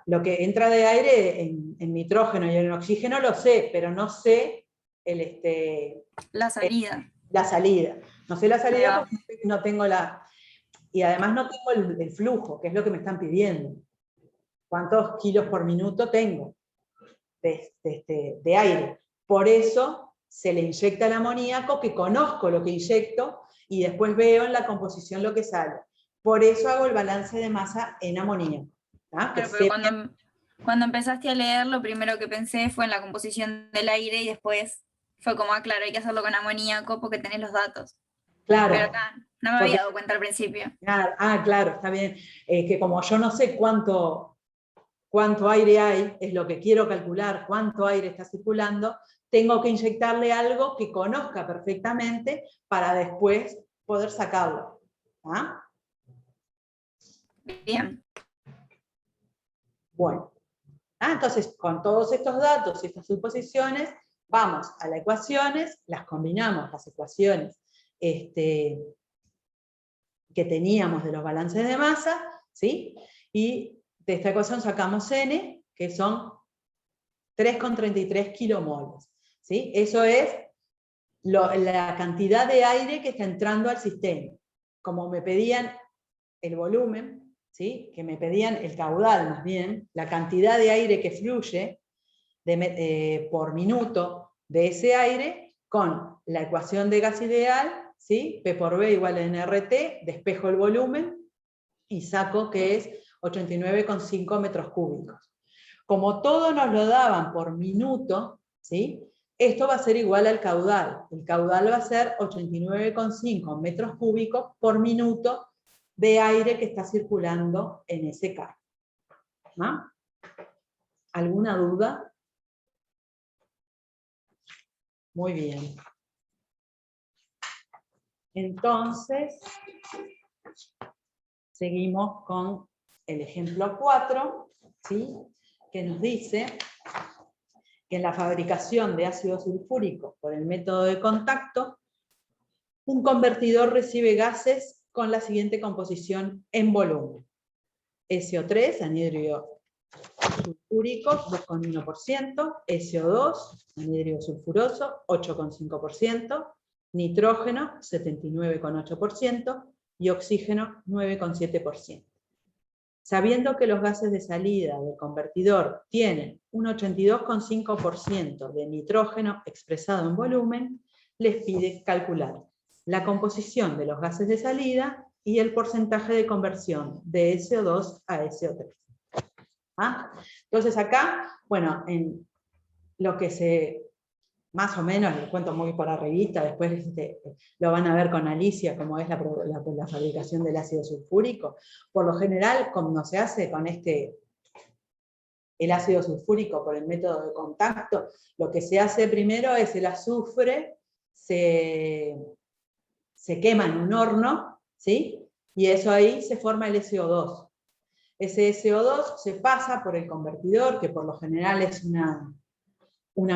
lo que entra de aire en nitrógeno y en oxígeno, lo sé, pero no sé La salida. la salida. No sé la salida porque no tengo y además no tengo el flujo, que es lo que me están pidiendo. ¿Cuántos kilos por minuto tengo de aire? Por eso se le inyecta el amoníaco, que conozco lo que inyecto, y después veo en la composición lo que sale. Por eso hago el balance de masa en amoníaco. ¿Tá? Claro, pero cuando empezaste a leer, lo primero que pensé fue en la composición del aire y después fue como, claro, hay que hacerlo con amoníaco porque tenés los datos. Claro. Pero acá no me había dado cuenta al principio. Claro, está bien. Que como yo no sé cuánto aire hay, es lo que quiero calcular, cuánto aire está circulando, tengo que inyectarle algo que conozca perfectamente para después poder sacarlo. ¿Ah? Bien. Bueno. Entonces, con todos estos datos y estas suposiciones, vamos a las ecuaciones, las combinamos, las ecuaciones que teníamos de los balances de masa, ¿sí? Y de esta ecuación sacamos N, que son 3,33 kilomoles, ¿sí? Eso es la cantidad de aire que está entrando al sistema. Como me pedían el volumen, ¿sí? Que me pedían el caudal más bien, la cantidad de aire que fluye por minuto de ese aire, con la ecuación de gas ideal, ¿sí? P por B igual a NRT, despejo el volumen y saco que es 89,5 metros cúbicos. Como todo nos lo daban por minuto, ¿sí? Esto va a ser igual al caudal. El caudal va a ser 89,5 metros cúbicos por minuto de aire que está circulando en ese carro. ¿No? ¿Alguna duda? Muy bien. Entonces, seguimos con el ejemplo 4, ¿sí? Que nos dice que en la fabricación de ácido sulfúrico por el método de contacto, un convertidor recibe gases con la siguiente composición en volumen. SO3, anhidro sulfúrico, 2,1%, SO2, anhidro sulfuroso, 8,5%, nitrógeno, 79,8%, y oxígeno, 9,7%. Sabiendo que los gases de salida del convertidor tienen un 82,5% de nitrógeno expresado en volumen, les pide calcular la composición de los gases de salida y el porcentaje de conversión de SO2 a SO3. Entonces acá, bueno, en lo que más o menos, les cuento muy por arribita, después lo van a ver con Alicia, cómo es la fabricación del ácido sulfúrico. Por lo general, como se hace con el ácido sulfúrico por el método de contacto, lo que se hace primero es el azufre, se quema en un horno, ¿sí? Y eso ahí se forma el SO2. Ese SO2 se pasa por el convertidor, que por lo general es una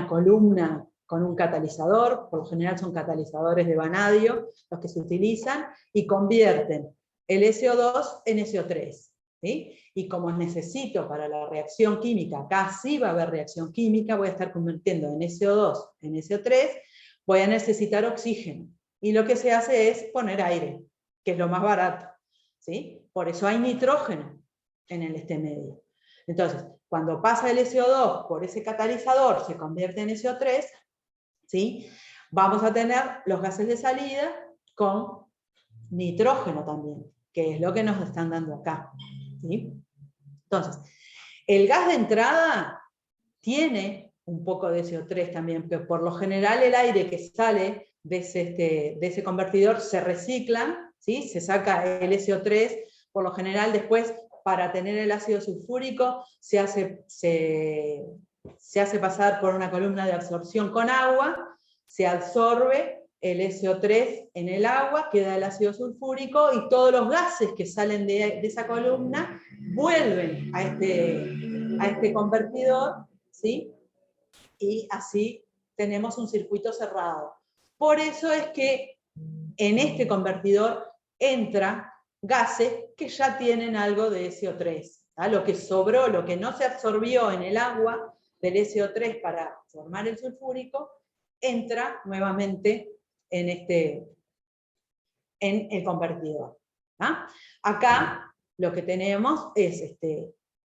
columna con un catalizador, por lo general son catalizadores de vanadio los que se utilizan, y convierten el SO2 en SO3. ¿Sí? Y como necesito para la reacción química, acá sí va a haber reacción química, voy a estar convirtiendo en SO2 en SO3, voy a necesitar oxígeno. Y lo que se hace es poner aire, que es lo más barato. ¿Sí? Por eso hay nitrógeno en el medio. Entonces, cuando pasa el SO2 por ese catalizador, se convierte en SO3, ¿sí? Vamos a tener los gases de salida con nitrógeno también, que es lo que nos están dando acá. ¿Sí? Entonces, el gas de entrada tiene un poco de SO3 también, pero por lo general el aire que sale de ese convertidor se recicla, ¿sí? Se saca el SO3, por lo general después para tener el ácido sulfúrico se hace pasar por una columna de absorción con agua, se absorbe el SO3 en el agua, queda el ácido sulfúrico y todos los gases que salen de esa columna vuelven a este convertidor, ¿sí? Y así tenemos un circuito cerrado. Por eso es que en este convertidor entra gases que ya tienen algo de SO3. Lo que sobró, lo que no se absorbió en el agua del SO3 para formar el sulfúrico, entra nuevamente en el convertidor. Acá lo que tenemos es,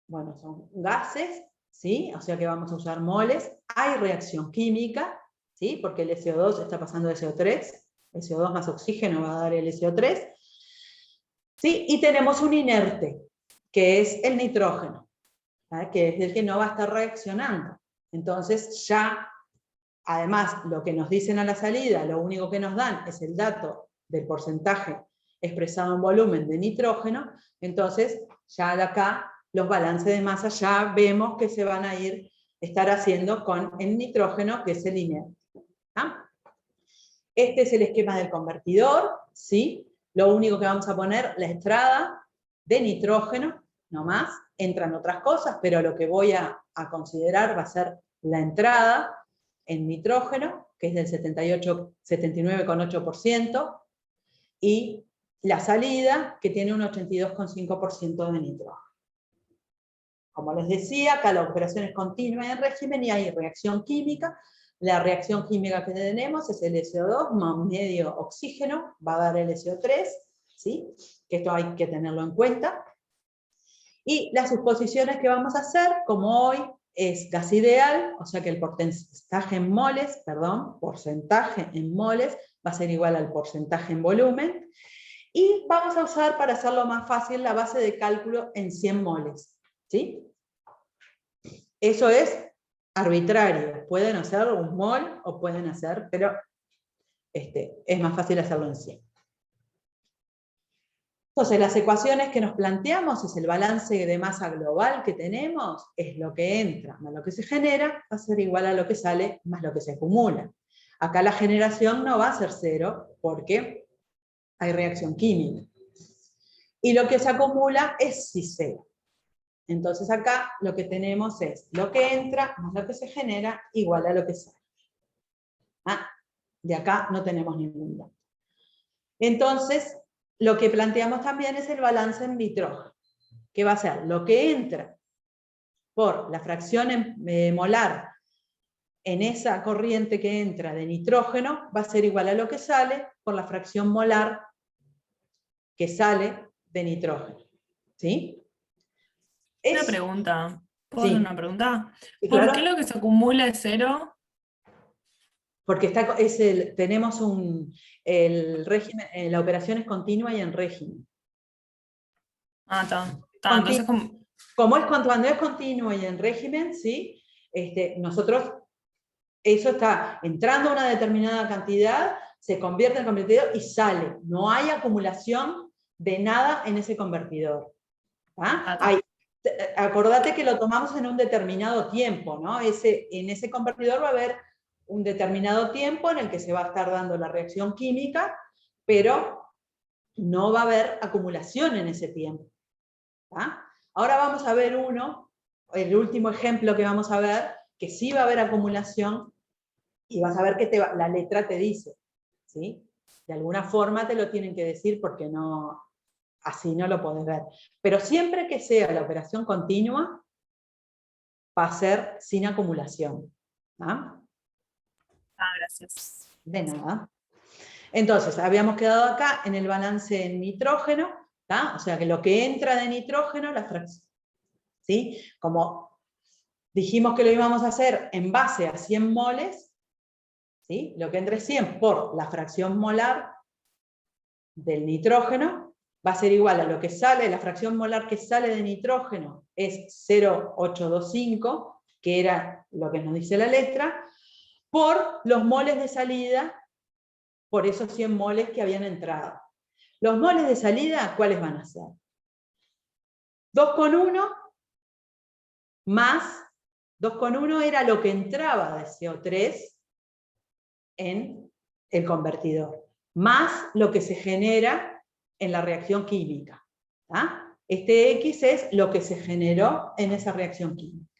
bueno, son gases, ¿sí? O sea que vamos a usar moles. Hay reacción química, ¿sí? Porque el SO2 está pasando de SO3, SO2 más oxígeno va a dar el SO3. ¿sí? Y tenemos un inerte, que es el nitrógeno, ¿vale? Que es el que no va a estar reaccionando. Entonces ya, además, lo que nos dicen a la salida, lo único que nos dan es el dato del porcentaje expresado en volumen de nitrógeno, entonces ya de acá los balances de masa ya vemos que se van a estar haciendo con el nitrógeno, que es el inerte. ¿Ah? Este es el esquema del convertidor, ¿sí? Lo único que vamos a poner, la entrada de nitrógeno, no más, entran otras cosas, pero lo que voy a considerar va a ser la entrada en nitrógeno, que es del 79,8%, y la salida, que tiene un 82,5% de nitrógeno. Como les decía, acá la operación es continua en régimen y hay reacción química. La reacción química que tenemos es el SO2 más medio oxígeno, va a dar el SO3, ¿sí? Que esto hay que tenerlo en cuenta. Y las suposiciones que vamos a hacer, como hoy es gas ideal, o sea que el porcentaje en moles, va a ser igual al porcentaje en volumen. Y vamos a usar, para hacerlo más fácil, la base de cálculo en 100 moles, ¿sí? Eso es arbitrario, pueden hacer un mol o pueden hacer, pero es más fácil hacerlo en 100. Entonces, las ecuaciones que nos planteamos es el balance de masa global que tenemos, es lo que entra más lo que se genera, va a ser igual a lo que sale más lo que se acumula. Acá la generación no va a ser 0, porque hay reacción química. Y lo que se acumula es sí 0. Entonces acá lo que tenemos es lo que entra más lo que se genera igual a lo que sale. De acá no tenemos ningún dato. Entonces, lo que planteamos también es el balance en nitrógeno, que va a ser lo que entra por la fracción molar en esa corriente que entra de nitrógeno, va a ser igual a lo que sale por la fracción molar que sale de nitrógeno. ¿Sí? Una pregunta. ¿Puedo Sí. hacer una pregunta? Sí, ¿Por claro. qué lo que se acumula es 0? Porque tenemos el régimen, la operación es continua y en régimen. Ah, está. Entonces, Cuando es continuo y en régimen, ¿sí? Nosotros, eso está entrando a una determinada cantidad, se convierte en convertidor y sale. No hay acumulación de nada en ese convertidor. Acordate que lo tomamos en un determinado tiempo, ¿no? En ese convertidor va a haber un determinado tiempo en el que se va a estar dando la reacción química, pero no va a haber acumulación en ese tiempo. ¿Tá? Ahora vamos a ver el último ejemplo que vamos a ver, que sí va a haber acumulación, y vas a ver que la letra te dice, ¿sí? De alguna forma te lo tienen que decir porque no, así no lo podés ver. Pero siempre que sea la operación continua, va a ser sin acumulación. gracias. De nada. Entonces, habíamos quedado acá en el balance en nitrógeno, ¿tá? O sea que lo que entra de nitrógeno, la fracción, ¿sí? Como dijimos que lo íbamos a hacer en base a 100 moles, ¿sí? Lo que entra es 100 por la fracción molar del nitrógeno, va a ser igual a lo que sale, la fracción molar que sale de nitrógeno es 0,825, que era lo que nos dice la letra, por los moles de salida, por esos 100 moles que habían entrado. Los moles de salida, ¿cuáles van a ser? 2,1 más, 2,1 era lo que entraba de CO3 en el convertidor, más lo que se genera en la reacción química. Este X es lo que se generó en esa reacción química.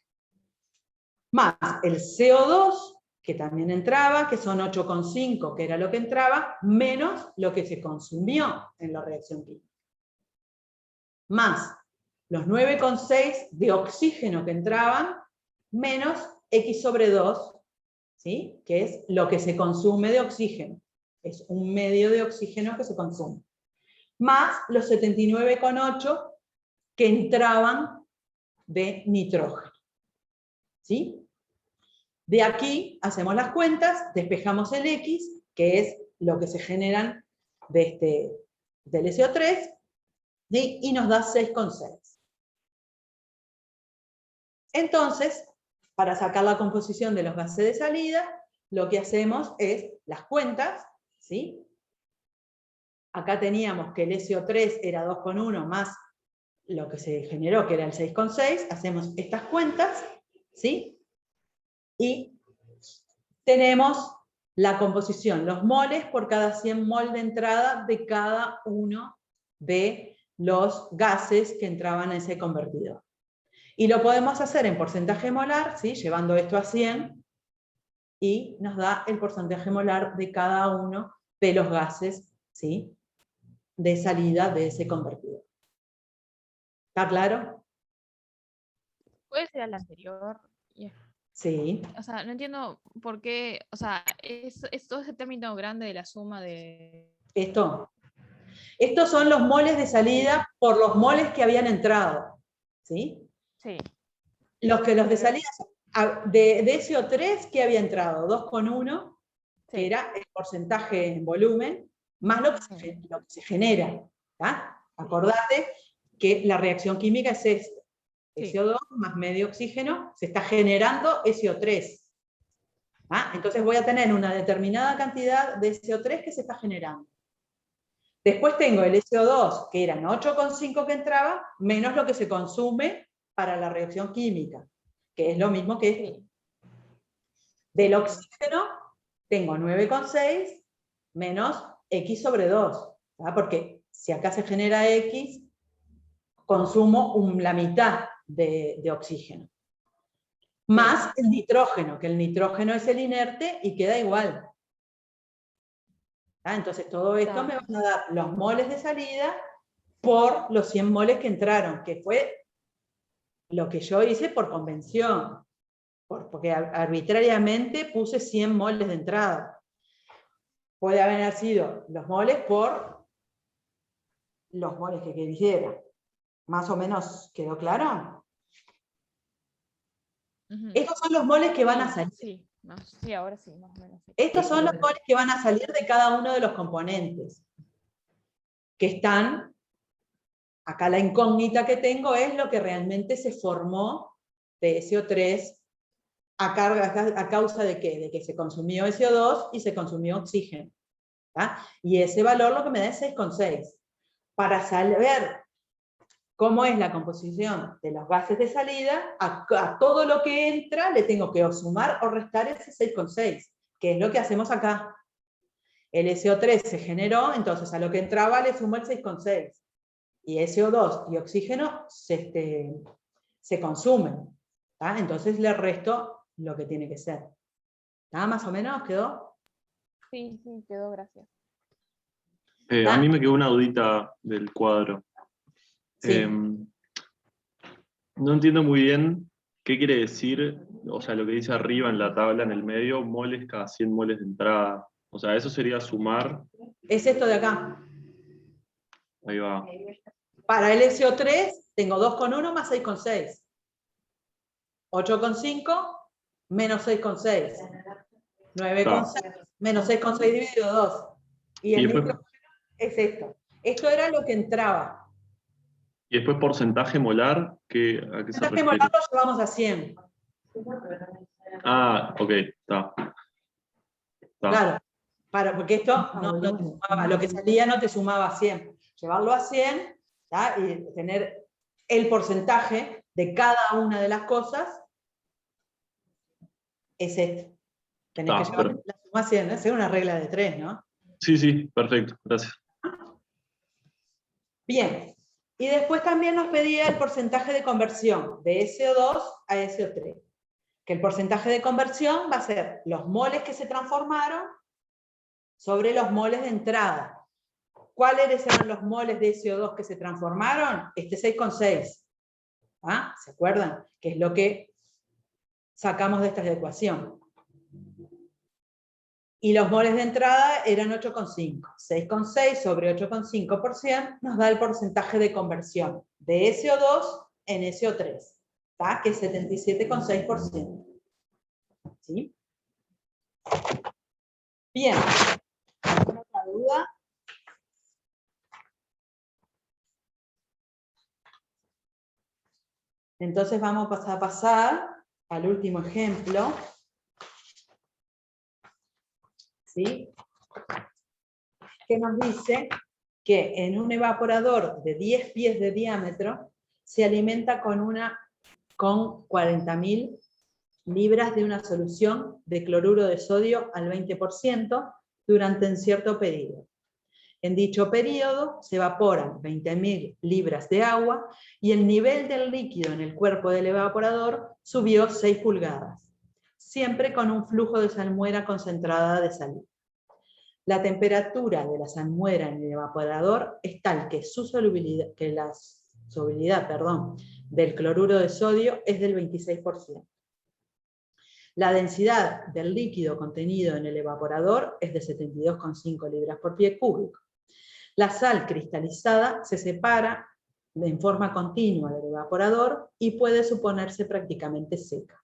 Más el CO2, que también entraba, que son 8,5, que era lo que entraba, menos lo que se consumió en la reacción química. Más los 9,6 de oxígeno que entraban, menos X sobre 2, ¿sí? Que es lo que se consume de oxígeno. Es un medio de oxígeno que se consume. Más los 79,8 que entraban de nitrógeno. ¿Sí? De aquí hacemos las cuentas, despejamos el X, que es lo que se generan del SO3, ¿sí? Y nos da 6,6. Entonces, para sacar la composición de los gases de salida, lo que hacemos es las cuentas, ¿sí? Acá teníamos que el SO3 era 2,1 más lo que se generó, que era el 6,6, hacemos estas cuentas, ¿sí? Y tenemos la composición, los moles por cada 100 mol de entrada de cada uno de los gases que entraban en ese convertidor. Y lo podemos hacer en porcentaje molar, ¿sí? Llevando esto a 100, y nos da el porcentaje molar de cada uno de los gases, ¿sí? De salida de ese convertidor. ¿Está claro? Puede ser al anterior. Sí. O sea, no entiendo por qué, o sea, es todo ese término grande de la suma de... Estos son los moles de salida por los moles que habían entrado, ¿sí? Sí. Los de salida, de SO3, ¿qué había entrado? 2,1, que Sí. era el porcentaje en volumen, más lo que se genera. ¿Tá? Acordate que la reacción química es esta. Sí. SO2 más medio oxígeno, se está generando SO3. ¿Ah? Entonces voy a tener una determinada cantidad de SO3 que se está generando. Después tengo el SO2, que eran 8,5 que entraba, menos lo que se consume para la reacción química, que es lo mismo que esto. Del oxígeno tengo 9,6 menos X sobre 2, ¿verdad? Porque si acá se genera X, consumo la mitad de oxígeno. Más el nitrógeno, que el nitrógeno es el inerte y queda igual. Entonces todo esto me van a dar los moles de salida por los 100 moles que entraron, que fue lo que yo hice por convención, porque arbitrariamente puse 100 moles de entrada. Puede haber sido los moles por los moles que quisiera. ¿Más o menos quedó claro? Estos son los moles que van a salir. Sí, sí, ahora sí, más o menos. Sí. Estos son los moles que van a salir de cada uno de los componentes. Que están, acá la incógnita que tengo es lo que realmente se formó de SO3 a causa de qué? De que se consumió SO2 y se consumió oxígeno. ¿Tá? Y ese valor lo que me da es 6,6. Para saber cómo es la composición de los gases de salida, a todo lo que entra le tengo que o sumar o restar ese 6,6, que es lo que hacemos acá. El SO3 se generó, entonces a lo que entraba le sumo el 6,6. Y SO2 y oxígeno se consumen. ¿Tá? Entonces le resto lo que tiene que ser. ¿Tá? ¿Más o menos quedó? Sí, sí, quedó, gracias. A mí me quedó una dudita del cuadro. Sí. No entiendo muy bien qué quiere decir, o sea, lo que dice arriba en la tabla, en el medio, moles cada 100 moles de entrada. O sea, eso sería sumar. Es esto de acá. Ahí va. Para el SO3 tengo 2,1 más 6,6. 8,5 menos 6,6. 9,6 menos 6,6 dividido 2. Y el después, nitrógeno es esto. Esto era lo que entraba. y después porcentaje molar, ¿a qué se Porcentaje refiere? molar lo llevamos a 100. Ah, ok, está. Claro, porque esto no te sumaba, lo que salía no te sumaba 100. Llevarlo a 100, ¿tá? Y tener el porcentaje de cada una de las cosas es esto. Tenés que llevar la suma a 100, es una regla de 3, ¿no? Sí, sí, perfecto, gracias. Bien, y después también nos pedía el porcentaje de conversión de SO2 a SO3. Que el porcentaje de conversión va a ser los moles que se transformaron sobre los moles de entrada. ¿Cuáles eran los moles de SO2 que se transformaron? Este 6,6. ¿Ah? ¿Se acuerdan? Que es lo que sacamos de esta ecuación. Y los moles de entrada eran 8,5. 6,6 sobre 8,5% nos da el porcentaje de conversión de SO2 en SO3, ¿tá? Que es 77,6%. ¿Sí? Bien. ¿Alguna otra duda? Entonces vamos a pasar al último ejemplo. ¿Sí? Que nos dice que en un evaporador de 10 pies de diámetro se alimenta con 40.000 libras de una solución de cloruro de sodio al 20% durante un cierto periodo. En dicho periodo se evaporan 20.000 libras de agua y el nivel del líquido en el cuerpo del evaporador subió 6 pulgadas, siempre con un flujo de salmuera concentrada de salida. La temperatura de la salmuera en el evaporador es tal que la solubilidad del cloruro de sodio es del 26%. La densidad del líquido contenido en el evaporador es de 72,5 libras por pie cúbico. La sal cristalizada se separa en forma continua del evaporador y puede suponerse prácticamente seca.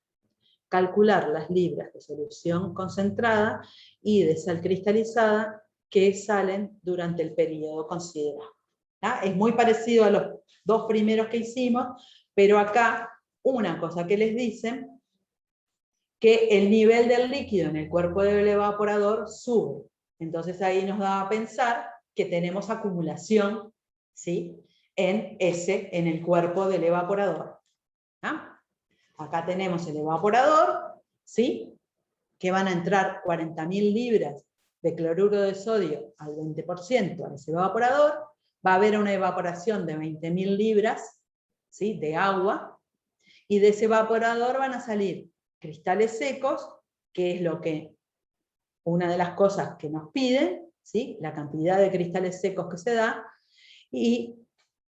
Calcular las libras de solución concentrada y de sal cristalizada que salen durante el periodo considerado. ¿Ah? Es muy parecido a los dos primeros que hicimos, pero acá una cosa que les dicen, que el nivel del líquido en el cuerpo del evaporador sube. Entonces ahí nos da a pensar que tenemos acumulación, ¿sí?, en el cuerpo del evaporador. ¿Ah? Acá tenemos el evaporador, ¿sí?, que van a entrar 40.000 libras de cloruro de sodio al 20% a ese evaporador, va a haber una evaporación de 20.000 libras, ¿sí?, de agua, y de ese evaporador van a salir cristales secos, que es una de las cosas que nos piden, ¿sí?, la cantidad de cristales secos que se da, y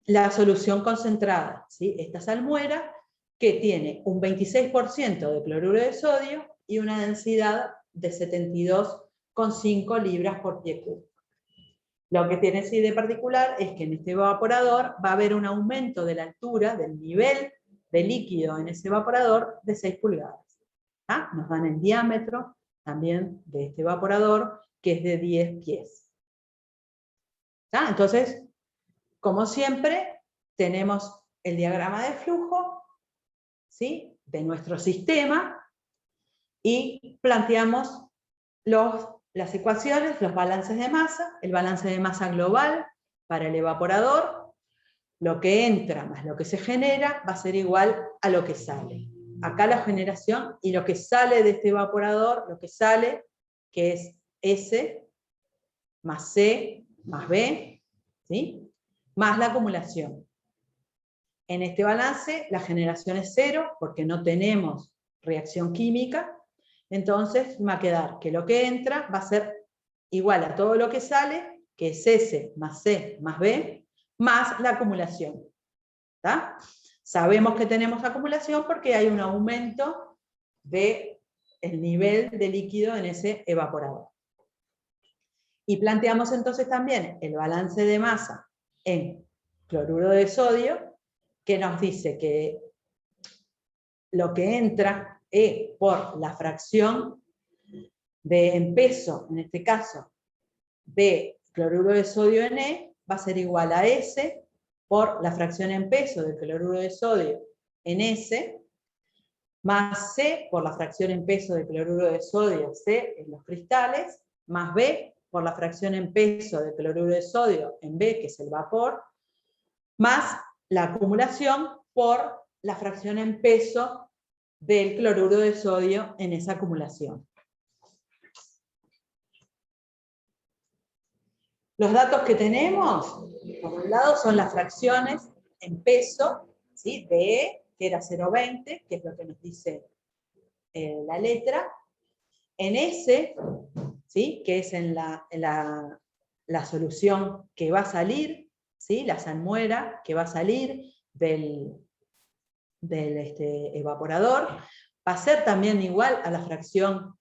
la solución concentrada, ¿sí?, esta salmuera, que tiene un 26% de cloruro de sodio y una densidad de 72,5 libras por pie cúbico. Lo que tiene sí de particular es que en este evaporador va a haber un aumento de la altura, del nivel de líquido en ese evaporador de 6 pulgadas. ¿Ah? Nos dan el diámetro también de este evaporador, que es de 10 pies. ¿Ah? Entonces, como siempre, tenemos el diagrama de flujo, ¿sí?, de nuestro sistema, y planteamos las ecuaciones, los balances de masa, el balance de masa global para el evaporador, lo que entra más lo que se genera va a ser igual a lo que sale. Acá la generación y lo que sale de este evaporador, lo que sale, que es S más C más B, ¿sí?, más la acumulación. En este balance la generación es 0 porque no tenemos reacción química, entonces va a quedar que lo que entra va a ser igual a todo lo que sale, que es S más C más B, más la acumulación. ¿Tá? Sabemos que tenemos acumulación porque hay un aumento del nivel de líquido en ese evaporador. Y planteamos entonces también el balance de masa en cloruro de sodio, que nos dice que lo que entra por la fracción en peso, en este caso, de cloruro de sodio en E, va a ser igual a S por la fracción en peso del cloruro de sodio en S, más C por la fracción en peso del cloruro de sodio, C en los cristales, más B por la fracción en peso del cloruro de sodio en B, que es el vapor, más la acumulación por la fracción en peso del cloruro de sodio en esa acumulación. Los datos que tenemos, por un lado, son las fracciones en peso, ¿sí?, de E, que era 0,20, que es lo que nos dice la letra, en S, ¿sí?, que es en la solución que va a salir, ¿sí?, la salmuera que va a salir del evaporador, va a ser también igual a la fracción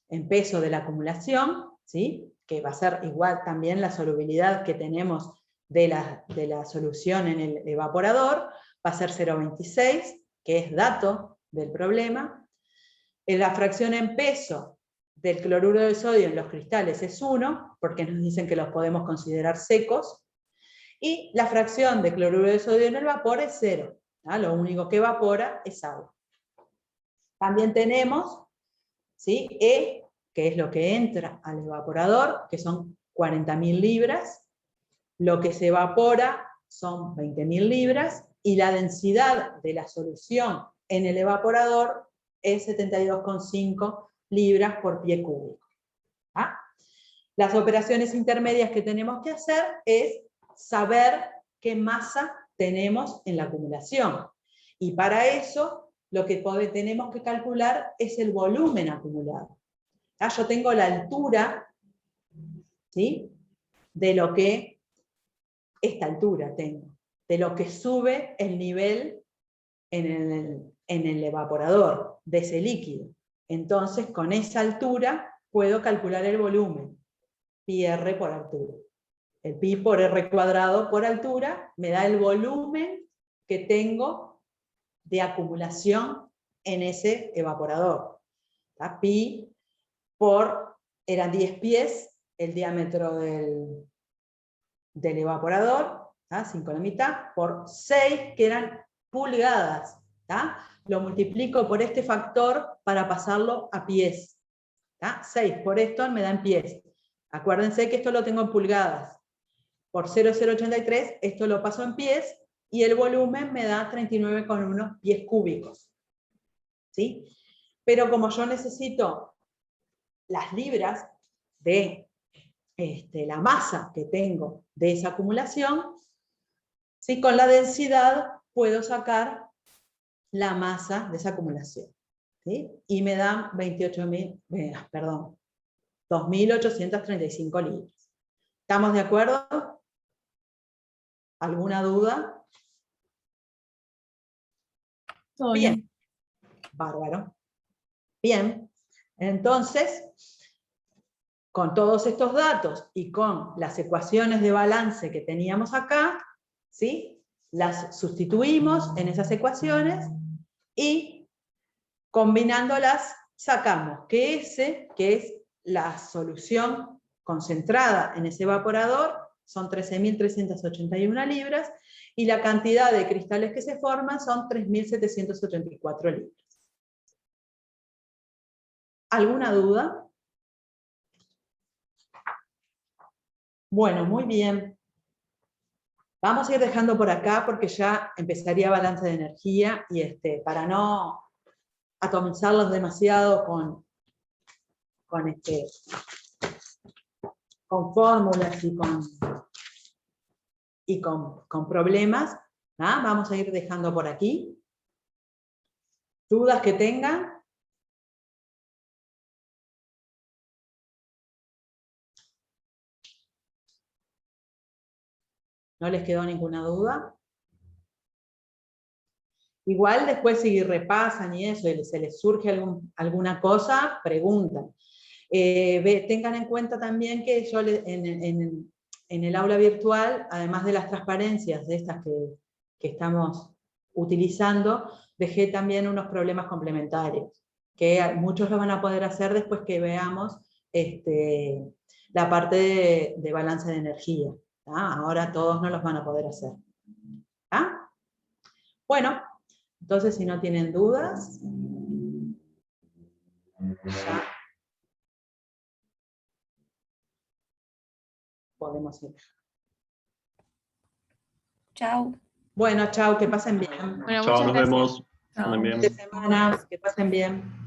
en peso de la acumulación, ¿sí?, que va a ser igual también la solubilidad que tenemos de la solución en el evaporador, va a ser 0,26, que es dato del problema. La fracción en peso del cloruro de sodio en los cristales es 1, porque nos dicen que los podemos considerar secos, y la fracción de cloruro de sodio en el vapor es 0. ¿tá? Lo único que evapora es agua. También tenemos, ¿sí?, E, que es lo que entra al evaporador, que son 40.000 libras, lo que se evapora son 20.000 libras, y la densidad de la solución en el evaporador es 72,5 libras por pie cúbico. ¿Ah? Las operaciones intermedias que tenemos que hacer es saber qué masa tenemos en la acumulación. Y para eso, lo que tenemos que calcular es el volumen acumulado. ¿Ah? Yo tengo la altura, ¿sí?, de lo que, esta altura tengo, de lo que sube el nivel en el evaporador de ese líquido. Entonces, con esa altura puedo calcular el volumen, pi r por altura. El pi por r cuadrado por altura me da el volumen que tengo de acumulación en ese evaporador. ¿Tá? Pi por, eran 10 pies el diámetro del evaporador, ¿tá? 5 a la mitad, por 6, que eran pulgadas. ¿Tá? Lo multiplico por este factor para pasarlo a pies. ¿Tá? 6 por esto me dan pies. Acuérdense que esto lo tengo en pulgadas. Por 0,083 esto lo paso en pies y el volumen me da 39,1 pies cúbicos. ¿Sí? Pero como yo necesito las libras de la masa que tengo de esa acumulación, ¿sí?, con la densidad puedo sacar la masa de esa acumulación. ¿Sí? Y me dan 2.835 libras. ¿Estamos de acuerdo? ¿Alguna duda? Todo Bien. bien. Bárbaro. Bien. Entonces, con todos estos datos y con las ecuaciones de balance que teníamos acá, ¿sí?, las sustituimos en esas ecuaciones y combinándolas sacamos que S, que es la solución concentrada en ese evaporador, son 13.381 libras, y la cantidad de cristales que se forman son 3.784 libras. ¿Alguna duda? Bueno, muy bien. Vamos a ir dejando por acá porque ya empezaría balance de energía y para no atomizarlos demasiado con fórmulas y con problemas, ¿ah? Vamos a ir dejando por aquí. ¿Dudas que tengan? ¿No les quedó ninguna duda? Igual después si repasan y eso, y se les surge alguna cosa, preguntan. Tengan en cuenta también que yo en el aula virtual, además de las transparencias de estas que estamos utilizando, dejé también unos problemas complementarios, que muchos lo van a poder hacer después que veamos la parte de balance de energía. ¿Tá? Ahora todos no los van a poder hacer. ¿Tá? Bueno, entonces si no tienen dudas, ya podemos ir. Chau. Bueno, chao, que pasen bien. Bueno, Chao, muchas nos gracias. vemos. Chao. Anden bien. Fin de semana, que pasen bien.